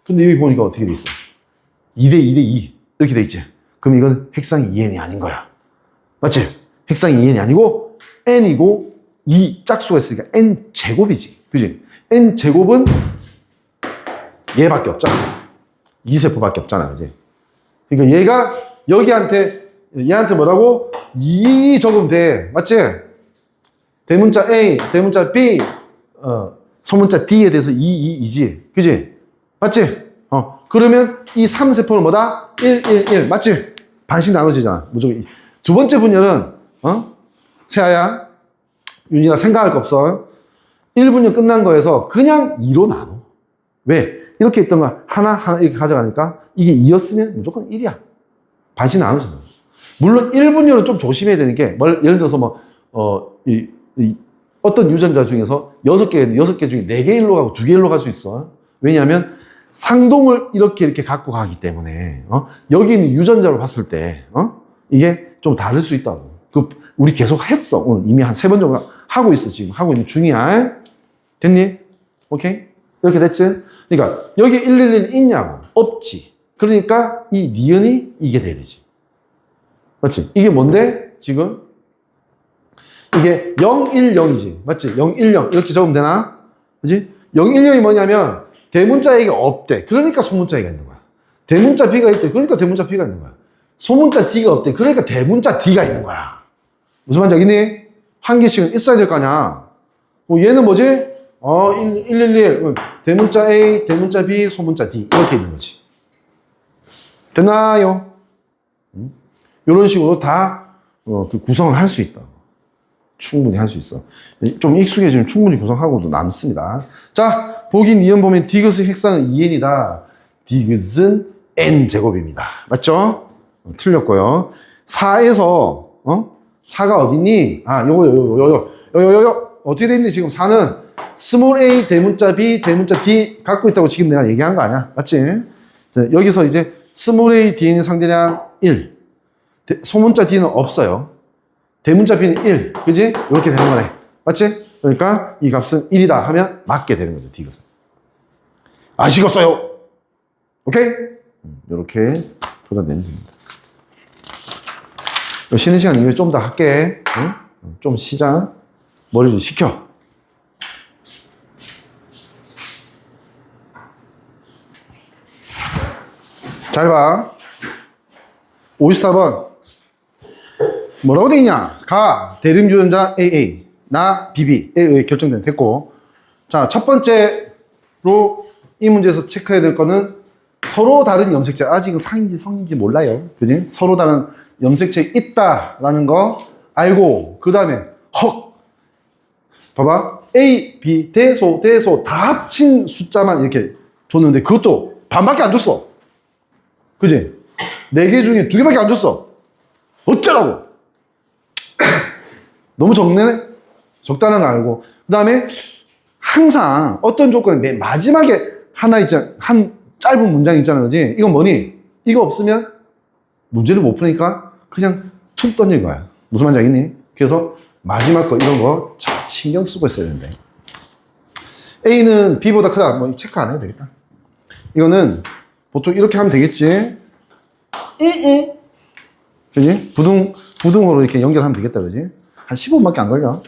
근데 여기 보니까 어떻게 돼 있어? 2대 2대 2. 이렇게 돼 있지. 그럼 이건 핵상이 2n이 아닌 거야. 맞지? 핵상이 2n이 아니고 n이고 이 짝수가 있으니까 n제곱이지. 그지? n제곱은 얘밖에 없잖아. 2세포밖에 없잖아. 그지? 그러니까 얘가 얘한테 뭐라고? 2 적으면 돼. 맞지? 대문자 A, 대문자 B, 소문자 D에 대해서 2지. 그지? 맞지? 그러면 이 3세포는 뭐다? 1, 1, 1. 맞지? 반씩 나눠지잖아. 무조건. 두 번째 분열은, 세아야, 윤이나 생각할 거 없어. 1분열 끝난 거에서 그냥 2로 나눠. 왜? 이렇게 있던 거 하나 이렇게 가져가니까 이게 2였으면 무조건 1이야. 반씩 나눠지는 거야. 물론 1분열은 좀 조심해야 되는 게, 예를 들어서 어떤 유전자 중에서 6개 중에 4개 일로 가고 2개 일로 갈 수 있어. 왜냐하면 상동을 이렇게 갖고 가기 때문에, 여기 있는 유전자로 봤을 때, 이게 좀 다를 수 있다고. 우리 계속 했어. 오늘 이미 한 3번 정도 하고 있어. 지금 하고 있는 중이야. 됐니? 오케이? 이렇게 됐지? 그러니까 여기 111 있냐고. 없지. 그러니까 이 니은이 이게 돼야 되지. 맞지? 이게 뭔데? 지금? 이게 010이지. 맞지? 010. 이렇게 적으면 되나? 그지? 010이 뭐냐면 대문자 A가 없대. 그러니까 소문자 A가 있는 거야. 대문자 B가 있대. 그러니까 대문자 B가 있는 거야. 소문자 D가 없대. 그러니까 대문자 D가 있는 거야. 무슨 말인지 알겠니? 한 개씩은 있어야 될 거 아니야. 얘는 뭐지? 111. 대문자 A, 대문자 B, 소문자 D. 이렇게 있는 거지. 됐나요? 이런 식으로 다 그 구성을 할 수 있다. 충분히 할 수 있어. 좀 익숙해지면 충분히 구성하고도 남습니다. 자, 보기 니은 보면 디귿의 핵상은 2n이다. 디귿은 n제곱입니다. 맞죠? 틀렸고요. 4에서 4가 어딨니? 요거 어떻게 돼 있니? 지금 4는 스몰 a 대문자 b 대문자 d 갖고 있다고 지금 내가 얘기한 거 아니야? 맞지? 자, 여기서 이제 스몰 a d는 상대량 1, 소문자 d는 없어요. 대문자 b는 1, 그지? 이렇게 되는 거네. 맞지? 그러니까 이 값은 1이다 하면 맞게 되는 거죠, 디귿은. 아시겠어요? 오케이? 이렇게 풀어내면 됩니다. 쉬는 시간 이후에 좀 더 할게. 응? 좀 쉬자. 머리를 식혀. 잘 봐. 54번. 뭐라고 돼 있냐? 가, 대립 유전자 AA, 나, BB에 의해 결정된 됐고. 자, 첫 번째로 이 문제에서 체크해야 될 거는 서로 다른 염색체. 아직은 상인지 성인지 몰라요. 그지? 서로 다른 염색체 있다라는 거 알고, 그 다음에 헉! 봐봐. A, B, 대소 다 합친 숫자만 이렇게 줬는데 그것도 반밖에 안 줬어. 그지? 4개 중에 2개밖에 안 줬어. 어쩌라고? 너무 적네? 적다는 거 알고. 그 다음에 항상 어떤 조건에 맨 마지막에 하나 있잖아. 한 짧은 문장 있잖아. 그지? 이건 뭐니? 이거 없으면 문제를 못 푸니까 그냥 툭 던진 거야. 무슨 말인지 알겠니? 그래서 마지막 거 이런 거 잘 신경 쓰고 있어야 되는데. A는 B보다 크다. 뭐 체크 안 해도 되겠다. 이거는 보통 이렇게 하면 되겠지. 그지? 부등호로 이렇게 연결하면 되겠다. 그지? 한 15분밖에 안 걸려.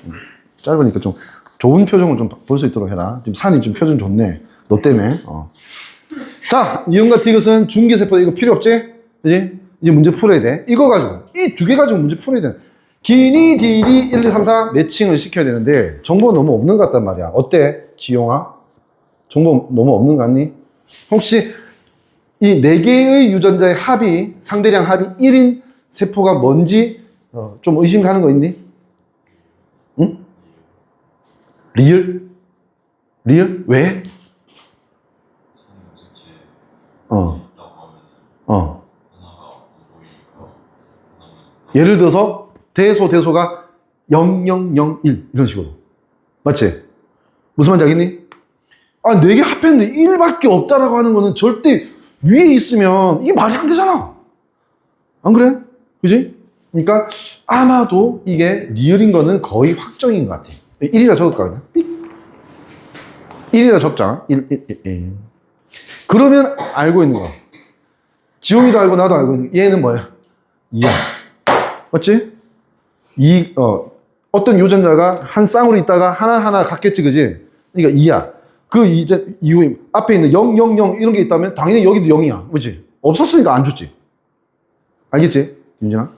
짧으니까 좀 좋은 표정을 좀 볼 수 있도록 해라. 지금 산이 좀 표정 좋네. 너 때문에. 자, 이온과 디귿은 중기세포. 이거 필요 없지? 그지? 이제 문제 풀어야 돼. 이거 가지고. 이 두 개 가지고 문제 풀어야 돼. 기니, 디디, 1, 2, 3, 4 매칭을 시켜야 되는데, 정보가 너무 없는 것 같단 말이야. 어때? 지용아? 정보 너무 없는 것 같니? 혹시 이 4개의 유전자의 합이, 상대량 합이 1인 세포가 뭔지, 좀 의심 가는 거 있니? 응? 리얼? 리얼? 왜? 예를 들어서 대소가 0001 이런 식으로. 맞지? 무슨 말인지 알겠니? 아, 4개 합했는데 1밖에 없다라고 하는 거는 절대 위에 있으면 이게 말이 안 되잖아. 안 그래? 그지? 그러니까 아마도 이게 리얼인 거는 거의 확정인 것 같아. 1이라 적을까 그냥? 1이라 적자. 1. 그러면 알고 있는 거야. 지용이도 알고 나도 알고 있는 거야. 얘는 뭐야? 2야. 맞지? 어떤 유전자가 한 쌍으로 있다가 하나하나 같겠지, 그지? 그러니까 2야. 그 이후에 앞에 있는 0, 0, 0 이런 게 있다면 당연히 여기도 0이야. 그지? 없었으니까 안 줬지. 알겠지? 윤진아?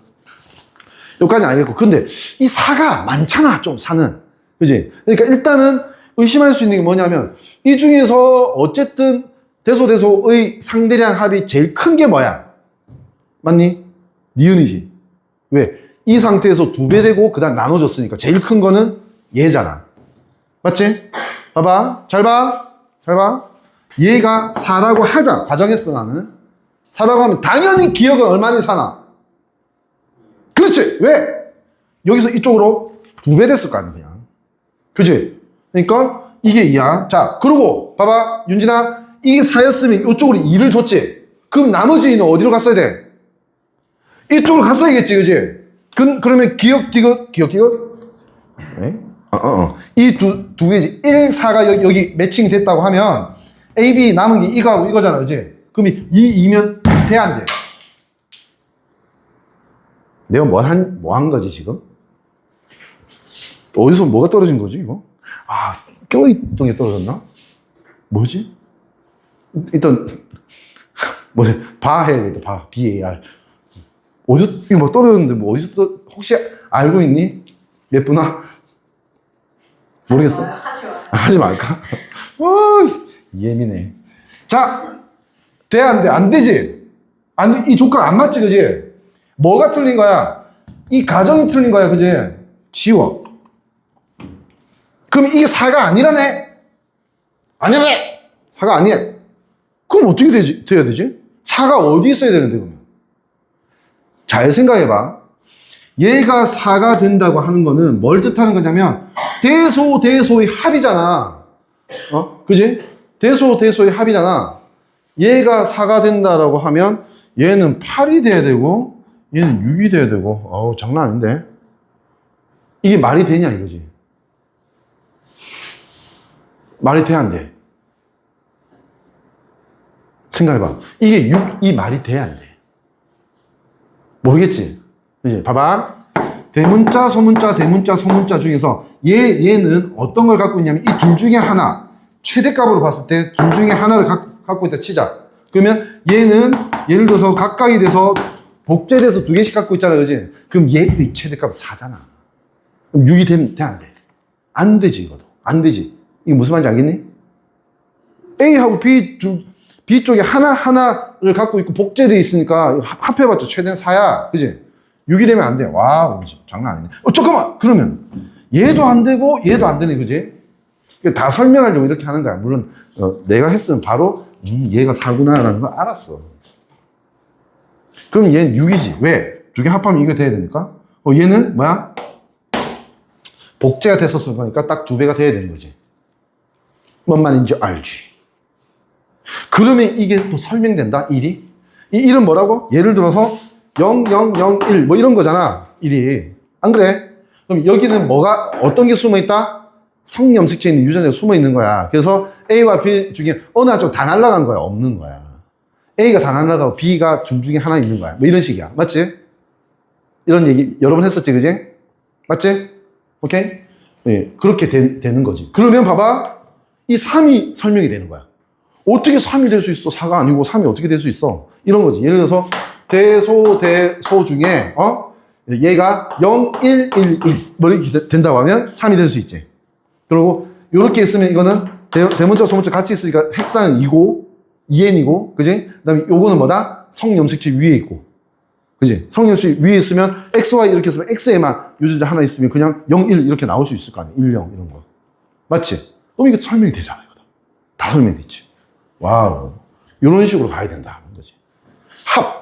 여기까지 알겠고. 근데 이 4가 많잖아, 좀 4는. 그지? 그러니까 일단은 의심할 수 있는 게 뭐냐면 이 중에서 어쨌든 대소의 상대량 합이 제일 큰 게 뭐야? 맞니? 니은이지. 왜? 이 상태에서 2배 되고 그 다음 나눠줬으니까 제일 큰 거는 얘잖아. 맞지? 봐봐. 잘 봐. 잘 봐. 얘가 4라고 하자. 가정했어, 나는. 4라고 하면 당연히 기억은 얼마나 사나? 그렇지. 왜? 여기서 이쪽으로 2배 됐을 거 아니야, 그냥. 그치? 그러니까 이게 2야. 자, 그리고 봐봐. 윤진아. 이게 4였으면 이쪽으로 2를 줬지. 그럼 나머지 2는 어디로 갔어야 돼? 이쪽으로 갔어야겠지, 그지? 그러면 기억, 디귿? 네? 이 두 개지. 1, 4가 여기 매칭이 됐다고 하면 A, B 남은 게 이거하고 이거잖아, 그지? 그럼 이 2면 돼, 안 돼? 내가 뭐 한 거지, 지금? 어디서 뭐가 떨어진 거지, 이거? 아, 껴있던 게 떨어졌나? 뭐지? 일단, 뭐지? 봐 해야 돼, 봐. BAR. 어디서, 이거 뭐 떨어졌는데, 뭐 어디서 혹시 알고 있니? 예쁘나? 모르겠어? 하지 말까? 예민해. 자, 돼, 안 돼? 안 되지? 이 조건 안 맞지, 그지? 뭐가 틀린 거야? 이 가정이 틀린 거야, 그지? 지워. 그럼 이게 4가 아니라네? 아니래! 4가 아니야. 그럼 어떻게 돼야 되지? 4가 어디 있어야 되는데, 그러면? 잘 생각해봐. 얘가 4가 된다고 하는 거는 뭘 뜻하는 거냐면, 대소의 합이잖아. 그지? 대소의 합이잖아. 얘가 4가 된다라고 하면, 얘는 8이 돼야 되고, 얘는 6이 돼야 되고, 어우, 장난 아닌데? 이게 말이 되냐, 이거지? 말이 돼, 안 돼? 생각해봐. 이게 6이 말이 돼, 안 돼? 모르겠지? 이제 봐봐. 대문자, 소문자, 대문자, 소문자 중에서 얘는 어떤 걸 갖고 있냐면 이 둘 중에 하나, 최대값으로 봤을 때 둘 중에 하나를 갖고 있다 치자. 그러면 얘는 예를 들어서 각각이 돼서 복제돼서 2개씩 갖고 있잖아, 그지? 그럼 얘의 최대값은 4잖아. 그럼 6이 되면 돼, 안 돼? 안 되지, 이거도. 안 되지. 이게 무슨 말인지 알겠니? A하고 B 쪽에 하나를 갖고 있고 복제되어 있으니까 합해봤자 최대한 4야. 그지? 6이 되면 안 돼. 와, 장난 아니네. 잠깐만! 그러면 얘도 안 되고 얘도 안 되네. 그지? 다 설명하려고 이렇게 하는 거야. 물론 내가 했으면 바로 얘가 4구나라는 걸 알았어. 그럼 얘는 6이지. 왜? 2개 합하면 이거 돼야 되니까. 얘는 뭐야? 복제가 됐었을 거니까 딱 2배가 돼야 되는 거지. 뭔 말인지 알지? 그러면 이게 또 설명된다, 1이? 이 1은 뭐라고? 예를 들어서 0, 0, 0, 1, 뭐 이런 거잖아, 1이. 안 그래? 그럼 여기는 뭐가, 어떤 게 숨어 있다? 성염색체에 있는 유전자가 숨어 있는 거야. 그래서 A와 B 중에 어느 한쪽 다 날아간 거야, 없는 거야. A가 다 날아가고 B가 둘 중에 하나 있는 거야. 뭐 이런 식이야. 맞지? 이런 얘기 여러 번 했었지, 그지? 맞지? 오케이? 네, 그렇게 되는 거지. 그러면 봐봐. 이 3이 설명이 되는 거야. 어떻게 3이 될 수 있어? 4가 아니고 3이 어떻게 될 수 있어? 이런 거지. 예를 들어서 대소 중에 얘가 0, 1, 1, 1 뭐 이렇게 된다고 하면 3이 될 수 있지. 그리고 이렇게 있으면 이거는 대문자 소문자 같이 있으니까 핵상은 2고 2n이고 그지? 그 다음에 요거는 뭐다? 성염색체 위에 있고 그지? 성염색체 위에 있으면 xy 이렇게 있으면 x에만 유전자 하나 있으면 그냥 0, 1 이렇게 나올 수 있을 거 아니야. 1, 0 이런 거 맞지? 그럼 이게 설명이 되잖아. 이거 다 설명됐지. 와우, 이런 식으로 가야 된다. 거지.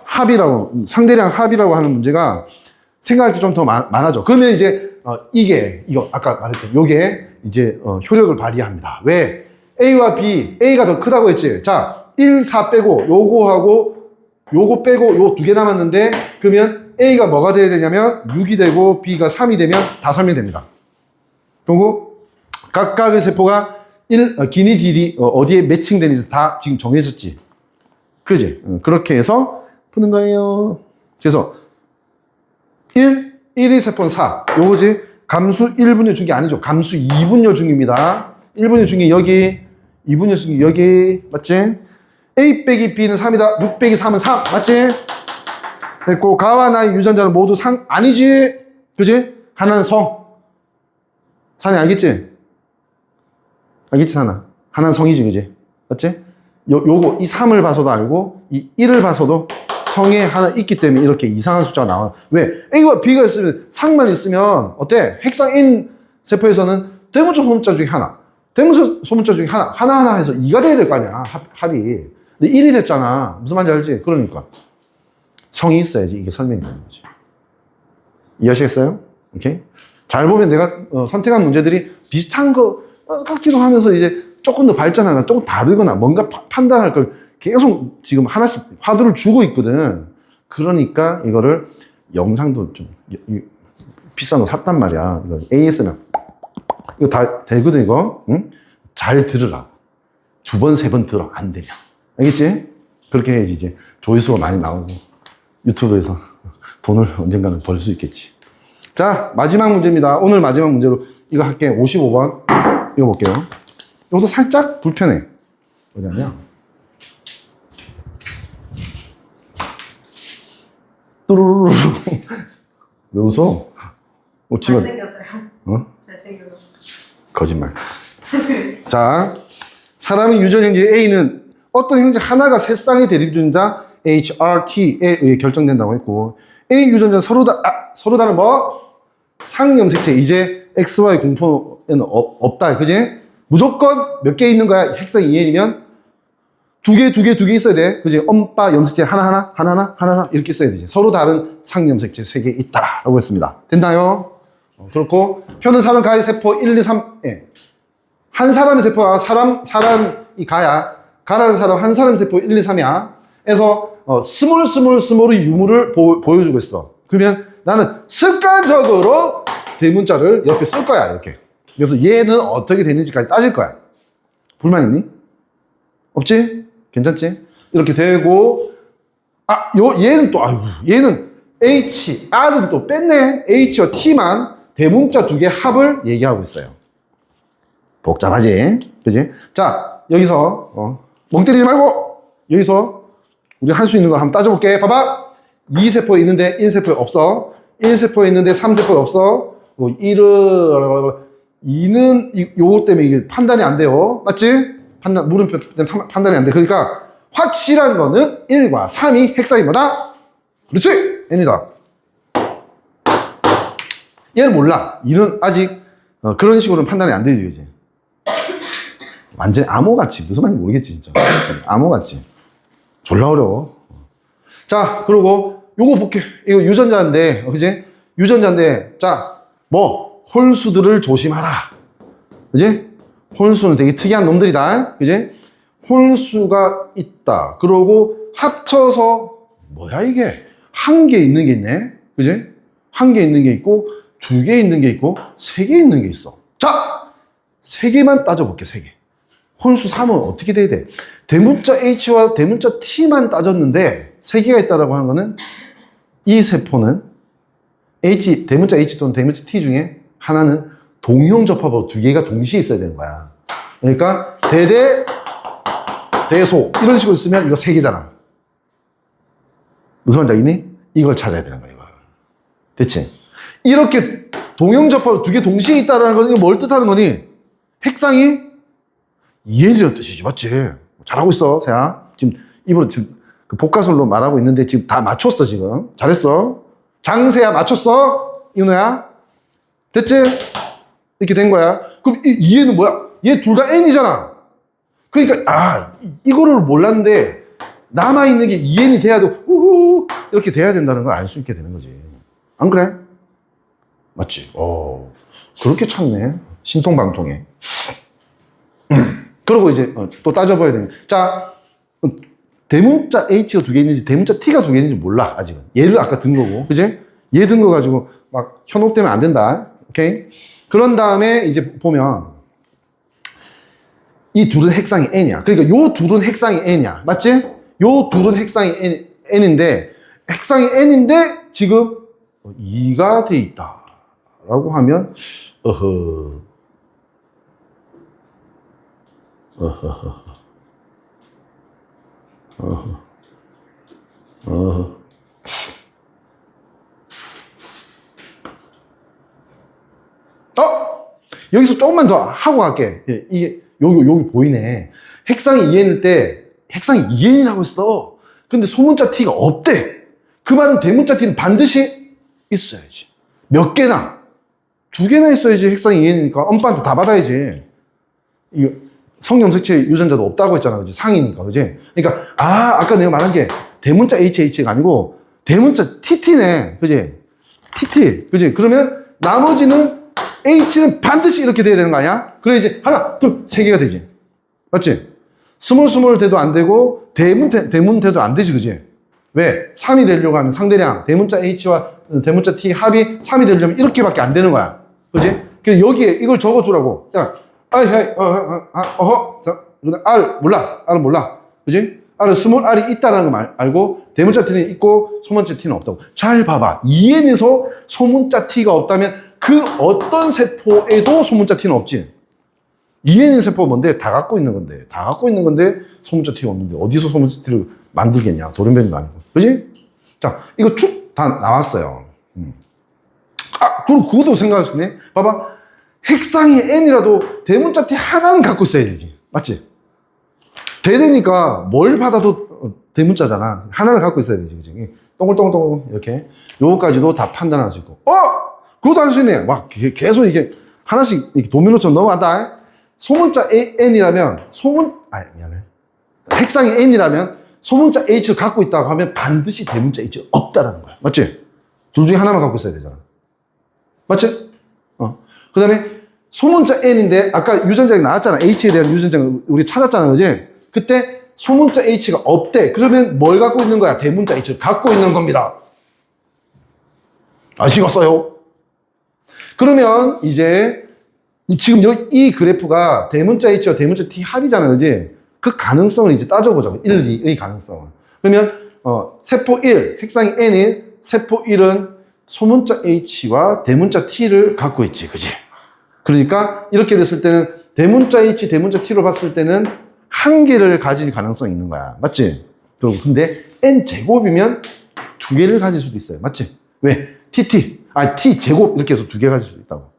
합이라고, 상대량 합이라고 하는 문제가 생각할 게 좀 더 많아져. 그러면 이제, 이거, 아까 말했던 요게 이제, 효력을 발휘합니다. 왜? A와 B, A가 더 크다고 했지. 자, 1, 4 빼고, 요거 빼고, 요 두 개 남았는데, 그러면 A가 뭐가 돼야 되냐면, 6이 되고, B가 3이 되면 다 설명됩니다. 그리고, 각각의 세포가 길이, 길이, 어디에 매칭되는지 다 지금 정해졌지. 그지? 그렇게 해서 푸는 거예요. 그래서 1의 세포는 4. 요거지? 감수 1분열 중이 아니죠. 감수 2분열 중입니다. 1분열 중이 여기, 2분열 중이 여기. 맞지? A 빼기 B는 3이다. 6 빼기 3은 3. 맞지? 됐고, 가와 나의 유전자는 모두 상, 아니지? 그지? 하나는 성. 산이 알겠지? 알겠지, 하나? 하나는 성이지, 그지? 맞지? 요거, 이 3을 봐서도 알고, 이 1을 봐서도 성에 하나 있기 때문에 이렇게 이상한 숫자가 나와요. 왜? A와 B가 있으면, 상만 있으면, 어때? 핵상인 세포에서는 대문자 소문자 중에 하나. 대문자 소문자 중에 하나 해서 2가 돼야 될 거 아니야, 합이. 근데 1이 됐잖아. 무슨 말인지 알지? 그러니까. 성이 있어야지 이게 설명이 되는 거지. 이해하시겠어요? 오케이? 잘 보면 내가 선택한 문제들이 비슷한 거 같기도 하면서 이제 조금 더 발전하거나 조금 다르거나 뭔가 판단할 걸 계속 지금 하나씩 화두를 주고 있거든. 그러니까 이거를 영상도 좀 비싼 거 샀단 말이야. 이거 AS는 이거 다 되거든 이거. 응? 잘 들으라고. 2번, 3번 들어. 안 되면. 알겠지? 그렇게 해야지 이제 조회수가 많이 나오고 유튜브에서 돈을 언젠가는 벌 수 있겠지. 자, 마지막 문제입니다. 오늘 마지막 문제로 이거 할게. 55번. 이거 볼게요. 이것도 살짝 불편해. 어디냐? 뚜루루루. 왜 웃어? 잘생겨서요. 어? 잘생겨서. 거짓말. 자, 사람의 유전 형제 A는 어떤 형제 하나가 세 쌍의 대립유전자 HRT에 의해 결정된다고 했고, A 유전자 서로 다른 뭐? 상염색체. 이제 XY 공포에는 없다. 그지? 무조건 몇 개 있는 거야. 핵상 2N이면 두 개 있어야 돼. 그지? 엄빠 염색체 하나 이렇게 써야 되지. 서로 다른 상염색체 3개 있다라고 했습니다. 됐나요? 그렇고, 표는 사람 가의 세포 1, 2, 3. 예. 한 사람의 세포가 사람이 가라는 사람 한 사람 세포 1, 2, 3이야. 그래서 스몰의 유무를 보여주고 있어. 그러면 나는 습관적으로 대문자를 이렇게 쓸 거야. 이렇게. 그래서 얘는 어떻게 되는지까지 따질 거야. 불만 있니? 없지? 괜찮지? 이렇게 되고, 얘는 얘는 R은 또 뺐네. H와 T만 대문자 2개 합을 얘기하고 있어요. 복잡하지? 그지? 자, 여기서, 멍 때리지 말고, 여기서 우리 할 수 있는 거 한번 따져볼게. 봐봐. 2세포에 있는데 1세포에 없어. 1세포에 있는데 3세포에 없어. 2는 요거 때문에 이게 판단이 안 돼요. 맞지? 물음표 때문에 판단이 안 돼. 그러니까 확실한 거는 1과 3이 핵상이 뭐다? 그렇지! N이다. 얘는 몰라. 1은 아직 그런 식으로는 판단이 안 되지. 이제. 완전히 암호같이. 무슨 말인지 모르겠지, 진짜. 암호같이. 졸라 어려워. 자, 그리고 요거 볼게. 이거 유전자인데, 그지? 유전자인데, 자, 홀수들을 조심하라. 그지? 홀수는 되게 특이한 놈들이다. 그지? 홀수가 있다. 그러고 합쳐서, 뭐야 이게? 한 개 있는 게 있네. 그지? 한 개 있는 게 있고, 2개 있는 게 있고, 3개 있는 게 있어. 자! 3개만 따져볼게, 3개. 홀수 3은 어떻게 돼야 돼? 대문자 H와 대문자 T만 따졌는데 3개가 있다라고 하는 거는 이 세포는 대문자 H 또는 대문자 T 중에 하나는 동형 접합으로 2개가 동시에 있어야 되는 거야. 그러니까 대소 이런 식으로 쓰면 이거 3개잖아. 무슨 말인지 알겠니? 이걸 찾아야 되는 거야, 이거. 됐지? 이렇게 동형접합으로 2개 동시에 있다는 건 이거 뭘 뜻하는 거니? 핵상이 2n이라는 뜻이지, 맞지? 잘하고 있어, 세야. 지금 입으로 지금 그 복가술로 말하고 있는데 지금 다 맞췄어, 지금. 잘했어. 장세야, 맞췄어? 이누야? 됐지? 이렇게 된 거야. 그럼 이 얘는 뭐야? 얘 둘 다 n이잖아. 그러니까 이거를 몰랐는데 남아있는 게 2n이 돼야 돼. 우후 이렇게 돼야 된다는 걸 알 수 있게 되는 거지. 안 그래? 맞지? 그렇게 찾네. 신통방통해. 그리고 이제 또 따져봐야 되는. 자, 대문자 H가 2개 있는지 대문자 T가 2개 있는지 몰라, 아직은. 얘를 아까 든 거고, 그지? 얘 든 거 가지고 막 현혹되면 안 된다. 오케이? 그런 다음에 이제 보면 이 둘은 핵상이 n이야. 그러니까 요 둘은 핵상이 n이야. 맞지? 요 둘은 핵상이 n인데 핵상이 n인데 지금 2가 돼 있다 라고 하면 여기서 조금만 더 하고 갈게. 이게 여기 보이네. 핵상이 2n일 때 핵상이 2n이라고 했어. 근데 소문자 t가 없대. 그 말은 대문자 t는 반드시 있어야지. 몇 개나? 2개나 있어야지. 핵상이 2n이니까 엄빠한테 다 받아야지. 이거 성경석체 유전자도 없다고 했잖아, 그지? 상이니까, 그지? 그러니까 아까 내가 말한 게 대문자 HH가 아니고 대문자 TT네, 그지? TT, 그지? 그러면 나머지는 H는 반드시 이렇게 돼야 되는 거 아니야? 그래 이제 하나, 둘, 3개가 되지. 맞지? 스몰 돼도 안 되고 대문 돼도 안 되지, 그지? 왜? 3이 되려고 하면 상대량 대문자 H와 대문자 T 합이 3이 되려면 이렇게밖에 안 되는 거야. 그지? 그래서 여기에 이걸 적어주라고. 야, 자, R 몰라. R은 몰라. 그지? R은 스몰 R이 있다는 거 알고 대문자 T는 있고 소문자 T는 없다고. 잘 봐봐. 2n에서 소문자 T가 없다면 그 어떤 세포에도 소문자 T는 없지. 2n인 세포가 뭔데? 다 갖고 있는 건데. 다 갖고 있는 건데 소문자 T가 없는데 어디서 소문자 T를 만들겠냐. 돌연변이도 아니고. 그지? 자, 이거 쭉 다 나왔어요. 그리고 그것도 생각할 수 있네. 봐봐. 핵상이 n이라도 대문자 T 하나는 갖고 있어야 되지. 맞지? 대대니까 뭘 받아도 대문자잖아. 하나는 갖고 있어야 되지. 그지? 동글동글 이렇게. 요거까지도 다 판단할 수 있고. 그것도 할 수 있네. 막 계속 이게 하나씩 이렇게 도미노처럼 넘어간다. 소문자 n이라면 미안해. 핵상이 n이라면 소문자 h를 갖고 있다고 하면 반드시 대문자 h가 없다라는 거야. 맞지? 둘 중에 하나만 갖고 있어야 되잖아. 맞지? 그 다음에 소문자 n인데 아까 유전자가 나왔잖아. h에 대한 유전자가 우리 찾았잖아. 그지? 그때 소문자 h가 없대. 그러면 뭘 갖고 있는 거야? 대문자 h를 갖고 있는 겁니다. 아시겠어요? 그러면 이제 지금 이 그래프가 대문자 h와 대문자 t 합이잖아. 그지? 그 가능성을 이제 따져보자고. 1, 2의 가능성을. 그러면 세포 1, 핵상이 n인 세포 1은 소문자 h와 대문자 t를 갖고 있지. 그지? 그러니까 이렇게 됐을 때는 대문자 h, 대문자 t로 봤을 때는 한 개를 가질 가능성이 있는 거야. 맞지? 근데 n 제곱이면 2개를 가질 수도 있어요. 맞지? 왜? t 제곱 이렇게 해서 2개 가질 수도 있다고.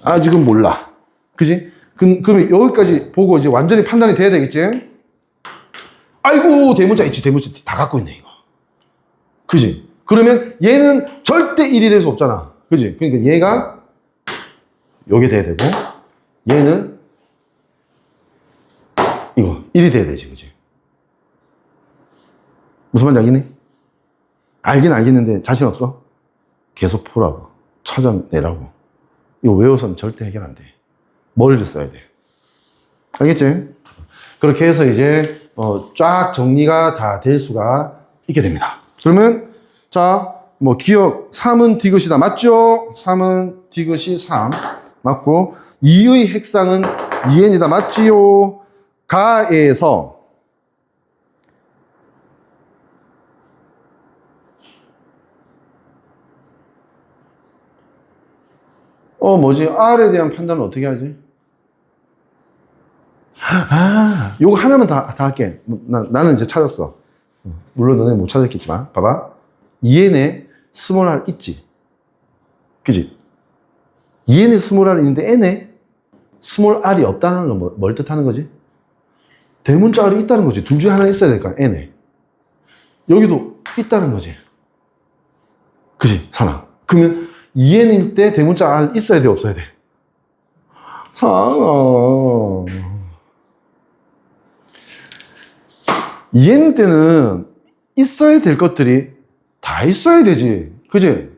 아직은 몰라. 그지? 그러면 여기까지 보고 이제 완전히 판단이 돼야 되겠지? 아이고, 대문자 H, 대문자 T 다 갖고 있네, 이거. 그지? 그러면 얘는 절대 1이 될 수 없잖아. 그지? 그러니까 얘가 요게 돼야 되고, 얘는 이거 1이 돼야 되지, 그지? 무슨 말인지 알겠니? 알긴 알겠는데 자신 없어? 계속 보라고. 찾아내라고. 이거 외워서는 절대 해결 안 돼. 머리를 써야 돼. 알겠지? 그렇게 해서 이제 쫙 정리가 다 될 수가 있게 됩니다. 그러면 자, 기억 3은 디귿이다. 맞죠? 3은 디귿이 3 맞고 2의 핵상은 2n이다. 맞지요? 가에서 R에 대한 판단은 어떻게 하지? 아, 요거 하나만 다 할게. 나는 이제 찾았어. 물론 너네 못 찾았겠지만, 봐봐. EN에 스몰 r 있지. 그지? EN에 스몰 r 있는데 N에 스몰 r이 없다는 건 뭘 뜻하는 거지? 대문자 r이 있다는 거지. 둘 중에 하나 있어야 될까, N에. 여기도 있다는 거지. 그지? 사나. 그러면 EN일 때 대문자 R 있어야 돼, 없어야 돼? 사나. EN 때는 있어야 될 것들이 다 있어야 되지. 그지?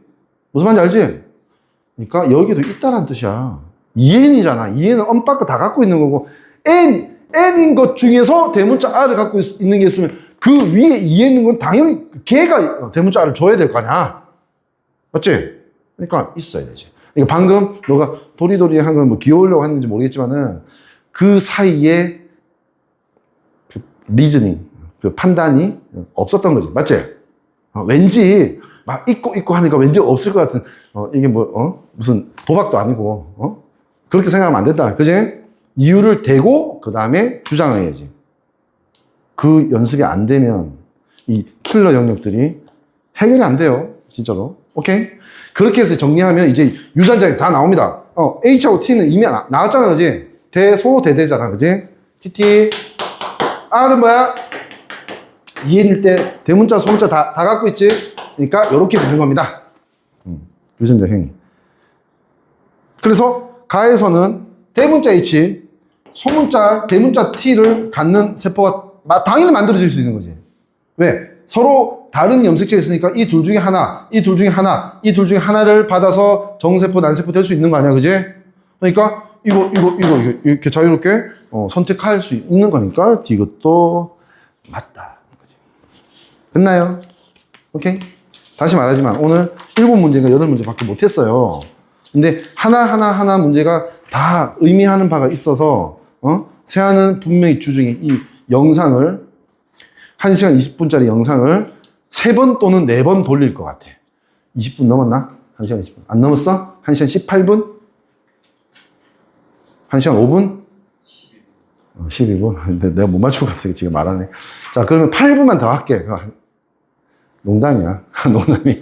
무슨 말인지 알지? 그러니까 여기도 있다는 뜻이야. EN이잖아. EN은 엄빠가 다 갖고 있는 거고, N인 것 중에서 대문자 R을 갖고 있는 게 있으면 그 위에 EN인 건 당연히 걔가 대문자 R을 줘야 될 거 아니야. 맞지? 그러니까 있어야 되지. 그러니까 방금 너가 도리도리 한 건 뭐 귀여우려고 했는지 모르겠지만은 그 사이에 그 리즈닝, 그 판단이 없었던 거지. 맞지? 왠지 막 있고 하니까 왠지 없을 것 같은, 이게 뭐, 무슨 도박도 아니고, 그렇게 생각하면 안 된다. 그지? 이유를 대고, 그 다음에 주장해야지. 그 연습이 안 되면 이 킬러 영역들이 해결이 안 돼요. 진짜로. 오케이? 그렇게 해서 정리하면 이제 유전자에 다 나옵니다. H하고 T는 이미 나왔잖아. 그지? 대소대대잖아. 그지? TT. R은 뭐야? EN일 때 대문자, 소문자 다 갖고 있지? 그러니까 이렇게 되는 겁니다. 유전자 행위. 그래서 가에서는 대문자 H, 소문자, 대문자 T를 갖는 세포가 당연히 만들어질 수 있는 거지. 왜? 서로 다른 염색체가 있으니까 이 둘 중에 하나, 이 둘 중에 하나, 이 둘 중에 하나를 받아서 정세포, 난세포 될 수 있는 거 아니야, 그지? 그러니까 이거 이렇게 자유롭게 선택할 수 있는 거니까 이것도 맞다. 됐나요? 오케이? 다시 말하지만 오늘 7문제인가 8문제밖에 못했어요. 근데 하나 문제가 다 의미하는 바가 있어서 세아는 분명히 주중에 이 영상을 1시간 20분짜리 영상을 3번 또는 4번 돌릴 것 같아. 20분 넘었나? 1시간 20분. 안 넘었어? 1시간 18분? 1시간 5분? 12분. 근데 내가 못 맞출 것 같아. 지금 말하네. 자, 그러면 8분만 더 할게. 농담이야. 농담이야.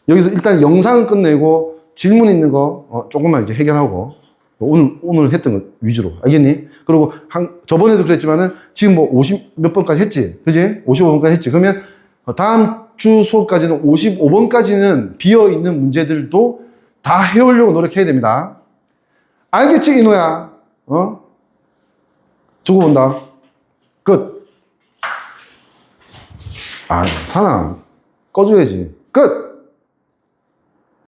여기서 일단 영상은 끝내고 질문 있는 거 조금만 이제 해결하고 오늘 했던 거 위주로. 알겠니? 그리고 저번에도 그랬지만은 지금 뭐 50 몇 번까지 했지? 그지? 55번까지 했지? 그러면 다음 주 수업까지는 55번까지는 비어있는 문제들도 다 해오려고 노력해야 됩니다. 알겠지, 이노야? 두고 본다. 끝. 아, 사나. 꺼줘야지. 끝!